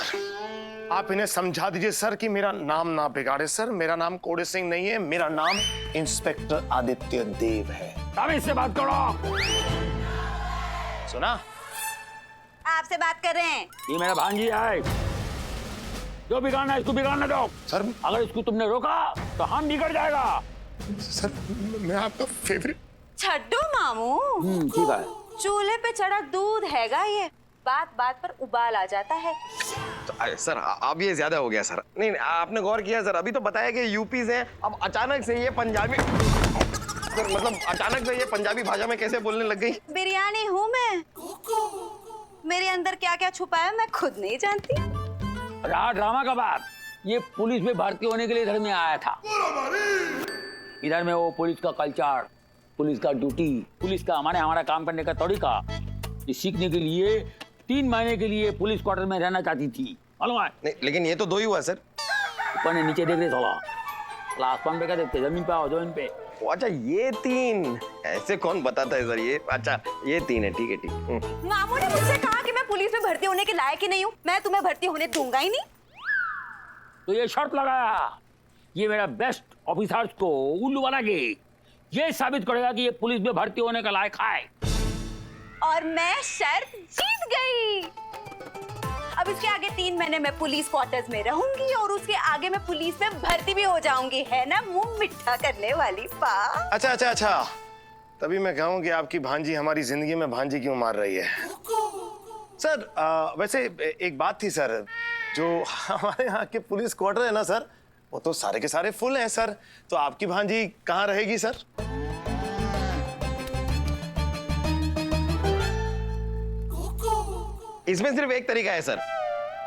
I: आप इन्हें समझा दीजिए सर कि मेरा नाम ना बिगाड़े सर। मेरा नाम कोड़े सिंह नहीं है, मेरा नाम इंस्पेक्टर आदित्य देव है।
F: अब इससे बात करो।
I: सुना?
B: आपसे बात कर रहे हैं।
F: ये मेरा भांजी है, जो बिगाड़ना है इसको बिगाड़ने दो।
I: सर
F: अगर इसको तुमने रोका तो हम बिगड़ जाएगा।
I: सर मैं आपका फेवरेट।
B: छड्डो मामू,
F: ठीक है।
B: चूल्हे पे चढ़ा दूध हैगा ये, बात बात पर उबाल आ जाता है।
E: तो सर अब ये ज्यादा हो गया सर। नहीं आपने गौर किया सर? अभी तो बताया कि यूपी से, अब अचानक से ये पंजाबी सर, मतलब अचानक से ये पंजाबी भाषा में कैसे बोलने लग गई?
B: बिरयानी हूँ मैं। मेरे अंदर क्या क्या छुपा है मैं खुद नहीं जानती।
F: रहा ड्रामा का बात, ये पुलिस में भर्ती होने के लिए इधर में आया था। इधर में वो पुलिस का कल्चर, पुलिस का ड्यूटी, पुलिस का हमारा काम करने का तरीका ये सीखने के लिए 3 महीने के लिए पुलिस क्वार्टर में रहना चाहती थी। मालूम है?
E: नहीं लेकिन ये तो 2 ही हुआ सर।
F: ऊपर ने नीचे देख रहे साला, आसमान पे क्या देखते? जमीन पे आओ, जमीन पे।
E: अच्छा ये 3, ऐसे कौन बताता है सर ये? अच्छा ये 3 है, ठीक है ठीक।
B: मामू ने मुझसे कहा कि मैं पुलिस में भर्ती होने के लायक ही नहीं हूँ, मैं तुम्हें भर्ती होने दूंगा ही नहीं।
F: तो ये शर्त लगाया, ये मेरा बेस्ट ऑफिसर्स को उल्लू बना के ये साबित करेगा कि ये पुलिस में भर्ती होने का लायक है।
B: और मैं शर्त जीत गई। अब इसके आगे 3 महीने में पुलिस क्वार्टर्स में रहूंगी और उसके आगे मैं पुलिस में भर्ती भी हो जाऊंगी। है ना मुंह मिठा करने वाली पा।
I: अच्छा, तभी मैं कहूँ कि आपकी भांजी हमारी जिंदगी में भांजी क्यों मार रही है। सर वैसे एक बात थी सर, जो हमारे यहाँ के पुलिस क्वार्टर है ना सर, वो तो सारे के सारे फुल हैं सर। तो आपकी भांजी कहाँ रहेगी सर?
E: इसमें सिर्फ एक तरीका है सर।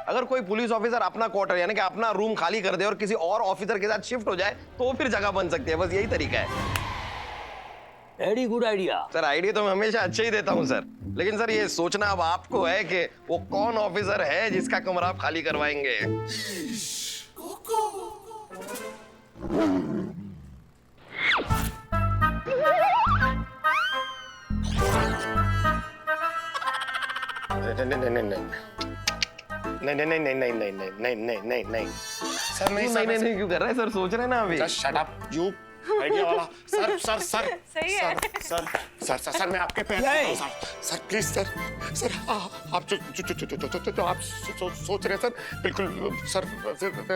E: अगर कोई पुलिस ऑफिसर अपना क्वार्टर यानी कि अपना रूम खाली कर दे और किसी और ऑफिसर के साथ शिफ्ट हो जाए तो फिर जगह बन सकती है। बस यही तरीका है।
F: Very good idea.
E: Sir idea तो मैं हमेशा अच्छे ही देता हूँ सर, लेकिन सर ये सोचना अब आपको है कि वो कौन ऑफिसर है जिसका कमरा आप खाली करवाएंगे।
I: नहीं सर
E: नहीं क्यों कर रहे हैं सर? सोच रहे हैं ना अभी।
I: शट अप यू आइडिया वाला। सर
B: सही है।
I: सर मैं आपके पैर सर प्लीज सर आप जो आप सोच रहे हैं सर, बिल्कुल सर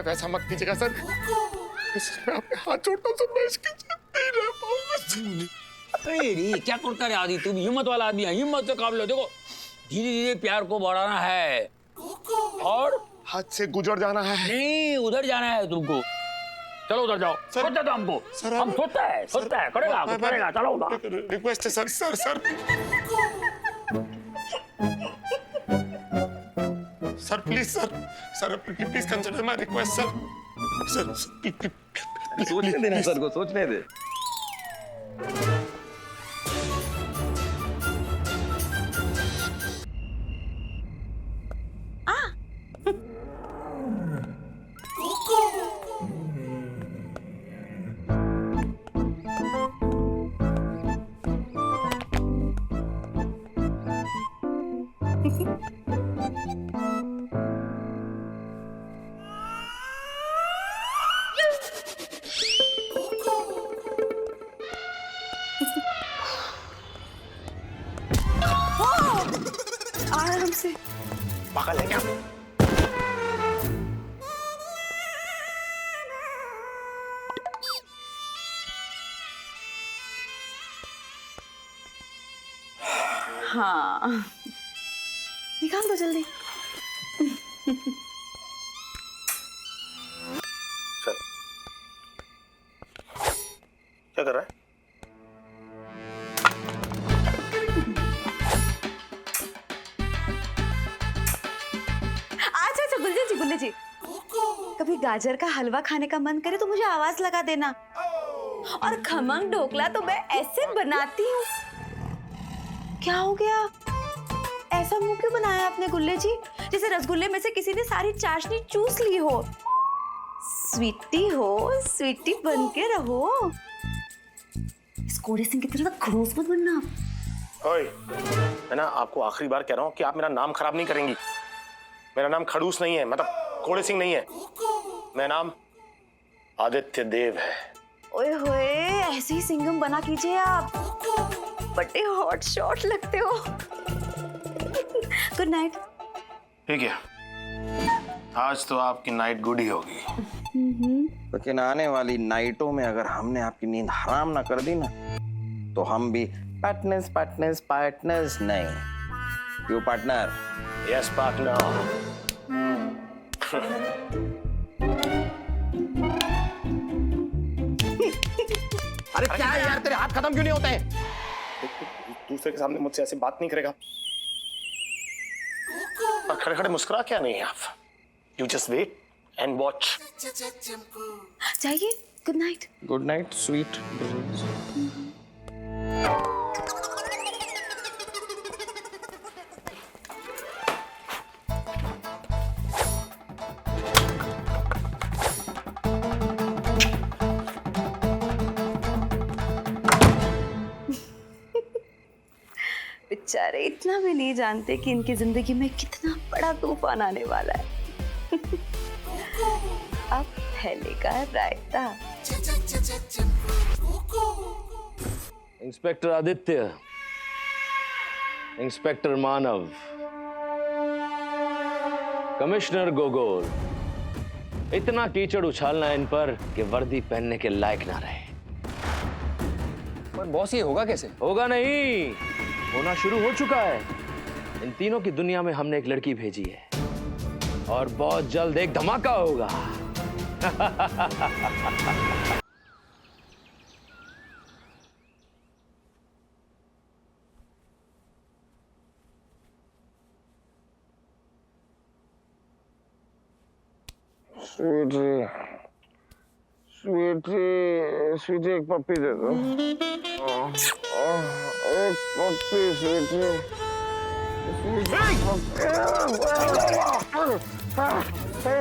I: वैसा मत कीजिएगा सर। मैं आपके हाथ जोड़ता हूँ सर, मैं इसके साथ नहीं रह पाऊंगा।
F: अरे क्या करता है आदि, तुम हिम्मत वाला आदमी है, हिम्मत से काम लो। देखो धीरे धीरे प्यार को बढ़ाना है और
I: हाथ से गुजर जाना है।
F: नहीं उधर जाना है तुमको। चलो उधर जाओ। सोचता था हमको, हम सोचता है करेगा चलो उधर।
I: रिक्वेस्ट है sir. Sir please sir please consider my request sir
E: सोचने देना सर को, सोचने दे।
L: आराम से।
I: पागल है क्या?
L: हाँ, निकाल दो जल्दी।
I: चल, क्या कर रहा है?
B: गुल्ले जी, कभी गाजर का हलवा खाने का मन करे तो मुझे आवाज लगा देना। और खमंग ढोकला तो मैं ऐसे बनाती हूँ। क्या हो गया? ऐसा मुंह क्यों बनाया आपने गुल्ले जी, जैसे रसगुल्ले में से किसी ने सारी चाशनी चूस ली हो। स्वीटी हो, स्वीटी बन के रहो। इस कोड़े सिंह की तरह खड़ूस मत बनना।
I: ओए, मैं ना आपको आखिरी बार कह रहा हूँ कि आप मेरा नाम खराब नहीं करेंगी। मेरा नाम खड़ूस नहीं है, मतलब कोड़े सिंह नहीं है। मेरा नाम आदित्य देव है।
B: ओए होए, ऐसे ही सिंगम बना कीजिए आप। बड़े हॉट शॉट लगते हो। Good night.
I: ठीक है, आज तो आपकी नाइट गुड ही होगी।
E: लेकिन आने वाली नाइटों में अगर हमने आपकी नींद हराम ना कर दी ना, तो हम भी पार्टनर्स पार्टनर्स पार्टनर्स नहीं। क्यों पार्टनर?
I: Yes partner.
E: अरे क्या है यार, तेरे हाथ खत्म क्यों नहीं होते हैं?
I: दूसरे के सामने मुझसे ऐसी बात नहीं करेगा। और खड़े खड़े मुस्कुरा क्या नहीं है आप? You just wait and watch.
B: जाइए। Good night.
E: Good night sweet.
B: बेचारे इतना भी नहीं जानते कि इनकी जिंदगी में कितना बड़ा तूफान आने वाला है। अब फैलेगा रायता।
O: इंस्पेक्टर आदित्य, इंस्पेक्टर मानव, कमिश्नर गोगोल, इतना कीचड़ उछालना इन पर कि वर्दी पहनने के लायक ना रहे।
K: पर बॉस, ये होगा कैसे?
O: होगा नहीं, होना शुरू हो चुका है। इन तीनों की दुनिया में हमने एक लड़की भेजी है और बहुत जल्द एक धमाका होगा।
E: स्वीटी, स्वीटी, स्वीटी एक पप्पी दे दो। एक पप्पी स्वीटी।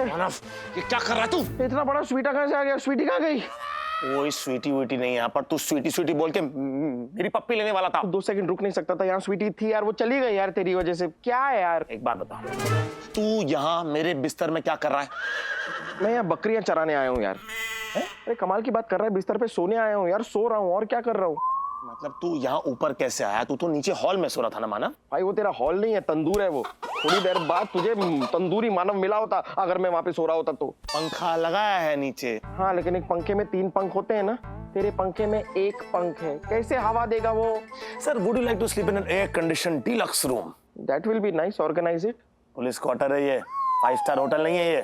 I: मानव, ये क्या कर रहा है तू?
E: इतना बड़ा स्वीटा कहाँ से आ गया? स्वीटी कहाँ गई?
I: कोई स्वीटी वीटी नहीं है, पर तू स्वीटी स्वीटी बोल के मेरी पप्पी लेने वाला था।
E: 2 सेकंड रुक नहीं सकता था? यहाँ स्वीटी थी यार, वो चली गई यार तेरी वजह से। क्या है यार?
I: एक बात बता, तू यहाँ मेरे बिस्तर में क्या कर रहा है?
E: मैं यहाँ बकरियां चराने आया हूँ यार। अरे कमाल की बात कर रहा है, बिस्तर पे सोने आया हूँ यार, सो रहा हूँ। और क्या कर रहा हूँ?
I: मतलब तू यहाँ ऊपर कैसे आया? तू तो नीचे हॉल में सो रहा था ना मानव?
E: भाई वो तेरा हॉल नहीं है, तंदूर है वो। थोड़ी देर बाद तुझे तंदूरी मानव मिला होता अगर मैं वहां पे सो रहा होता तो।
I: पंखा लगाया है नीचे।
E: हाँ, लेकिन एक पंखे में 3 पंख होते हैं ना, तेरे पंखे में 1 पंख है, कैसे हवा देगा वो?
I: Sir, would you like to sleep in an air condition deluxe room?
E: That will be nice, organize it.
I: Police quarter है ये, 5 स्टार होटल नहीं है ये।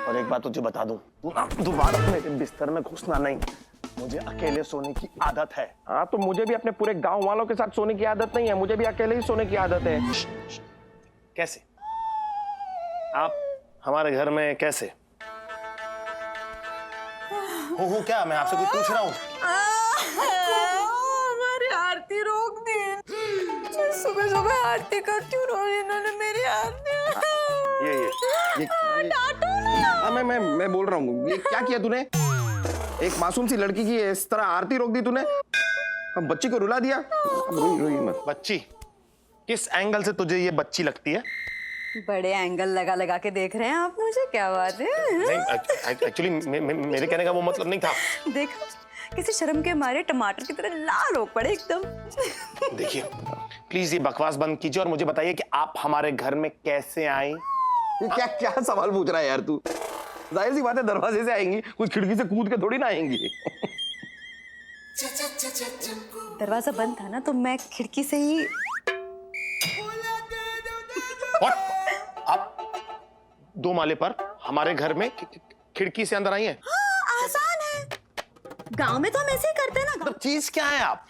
I: और एक बात तुझे बता दूं, दोबारा मेरे बिस्तर में घुसना नहीं। मुझे अकेले सोने की आदत है।
E: हाँ, तो मुझे भी अपने पूरे गांव वालों के साथ सोने की आदत नहीं है, मुझे भी अकेले ही सोने की आदत है।
I: कैसे? आप हमारे घर में कैसे हो क्या? मैं आपसे कुछ पूछ रहा हूँ।
L: हमारी आरती रोक दी। सुबह सुबह आरती करती हूँ, रोज इन्होंने मेरी आरती।
E: ये मैं बोल रहा हूँ, ये क्या किया तूने? एक मासूम सी लड़की की इस तरह आरती रोक दी तूने। अब बच्ची को रुला दिया। अब रोई मत।
I: बच्ची? किस एंगल से तुझे ये बच्ची लगती है?
L: बड़े एंगल लगा लगा के देख रहे हैं आप मुझे, क्या बात है?
I: नहीं, एक्चुअली मेरे कहने का वो मतलब नहीं था।
L: देखो किसी शर्म के मारे टमाटर की तरह लाल हो पड़े एकदम।
I: देखिए प्लीज ये बकवास बंद कीजिए और मुझे बताइए कि आप हमारे घर में कैसे आए?
E: ये क्या क्या सवाल पूछ रहा है यार तू? जाहिर सी बात है दरवाजे से आएंगी, कुछ खिड़की से कूद के थोड़ी ना आएंगी।
L: दरवाजा बंद था ना तो मैं खिड़की से ही।
I: आप 2 माले पर हमारे घर में खिड़की से अंदर आई हैं?
L: हाँ, आसान है। गांव में तो हम ऐसे ही करते हैं ना।
I: तो चीज क्या है आप?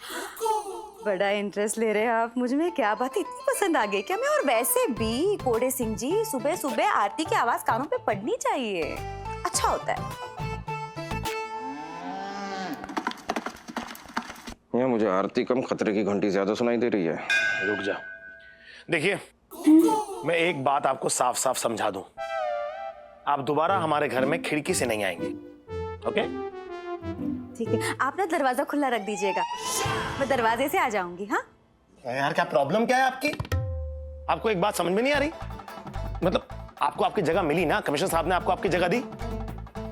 L: बड़ा इंटरेस्ट ले रहे हैं आप मुझ में, क्या बात इतनी पसंद आ गई क्या मैं? और वैसे भी कोड़े सिंह जी, सुबह सुबह आरती की आवाज कानों पे पड़नी चाहिए, अच्छा होता है।
E: ये मुझे आरती कम खतरे की घंटी ज्यादा सुनाई दे रही है।
I: रुक जा। देखिए मैं एक बात आपको साफ साफ समझा दूं, आप दोबारा हमारे घर में खिड़की से नहीं आएंगे, ओके?
L: ठीक है, आप ना दरवाजा खुला रख दीजिएगा, मैं दरवाजे से आ जाऊंगी। हाँ
I: यार क्या प्रॉब्लम क्या है आपकी? आपको एक बात समझ में नहीं आ रही? मतलब आपको आपकी जगह मिली ना, कमिश्नर साहब ने आपको आपकी जगह दी।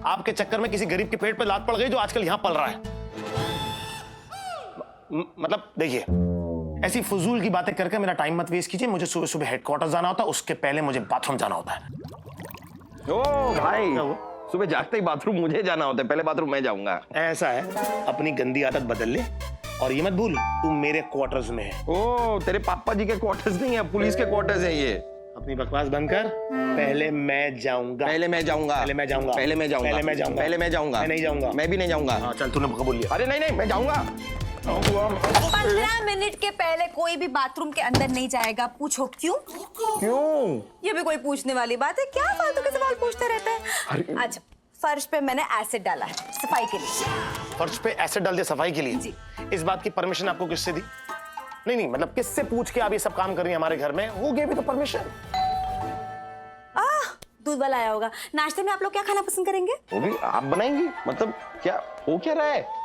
I: आपके चक्कर में किसी गरीब के पेट पे लात पड़ गई जो आजकल यहां पल रहा है। मतलब देखिए ऐसी फजूल की बातें करके मेरा टाइम मत वेस्ट कीजिए। मुझे सुबह सुबह हेडक्वार्टर जाना होता है, उसके पहले मुझे बाथरूम जाना होता है।
E: ओ भाई, सुबह जागते ही बाथरूम मुझे जाना होता है, पहले बाथरूम मैं जाऊंगा।
I: ऐसा है, अपनी गंदी आदत बदल ले और ये मत भूल तू मेरे क्वार्टर्स में है।
E: ओ तेरे पापा जी के क्वार्टर्स नहीं है, पुलिस के क्वार्टर्स है ये।
I: अपनी बकवास बंद कर। पहले मैं जाऊंगा।
E: पहले मैं जाऊंगा।
I: पहले मैं जाऊंगा।
E: पहले मैं जाऊंगा।
I: पहले मैं जाऊंगा।
E: पहले मैं जाऊंगा।
I: मैं नहीं जाऊंगा।
E: मैं भी नहीं जाऊंगा।
I: हाँ चल तूने कबूल लिया।
E: अरे नहीं मैं जाऊंगा।
L: 15 मिनट के पहले कोई भी बाथरूम के अंदर नहीं जाएगा। पूछो क्यों?
E: क्यों?
L: ये भी कोई पूछने वाली बात है क्या? फालतू के सवाल पूछते रहते हैं। अच्छा, फर्श पे मैंने एसिड डाला है सफाई के लिए।
I: फर्श पे एसिड डाल दिया सफाई के लिए?
L: जी।
I: इस बात की परमिशन आपको किससे दी? नहीं मतलब किससे पूछ के आप ये सब काम कर रही हैं हमारे घर में? वो गेव तो परमिशन।
L: दूध वाला आया होगा। नाश्ते में आप लोग क्या खाना पसंद करेंगे?
E: वो भी आप बनाएंगी? मतलब क्या हो क्या रहा है?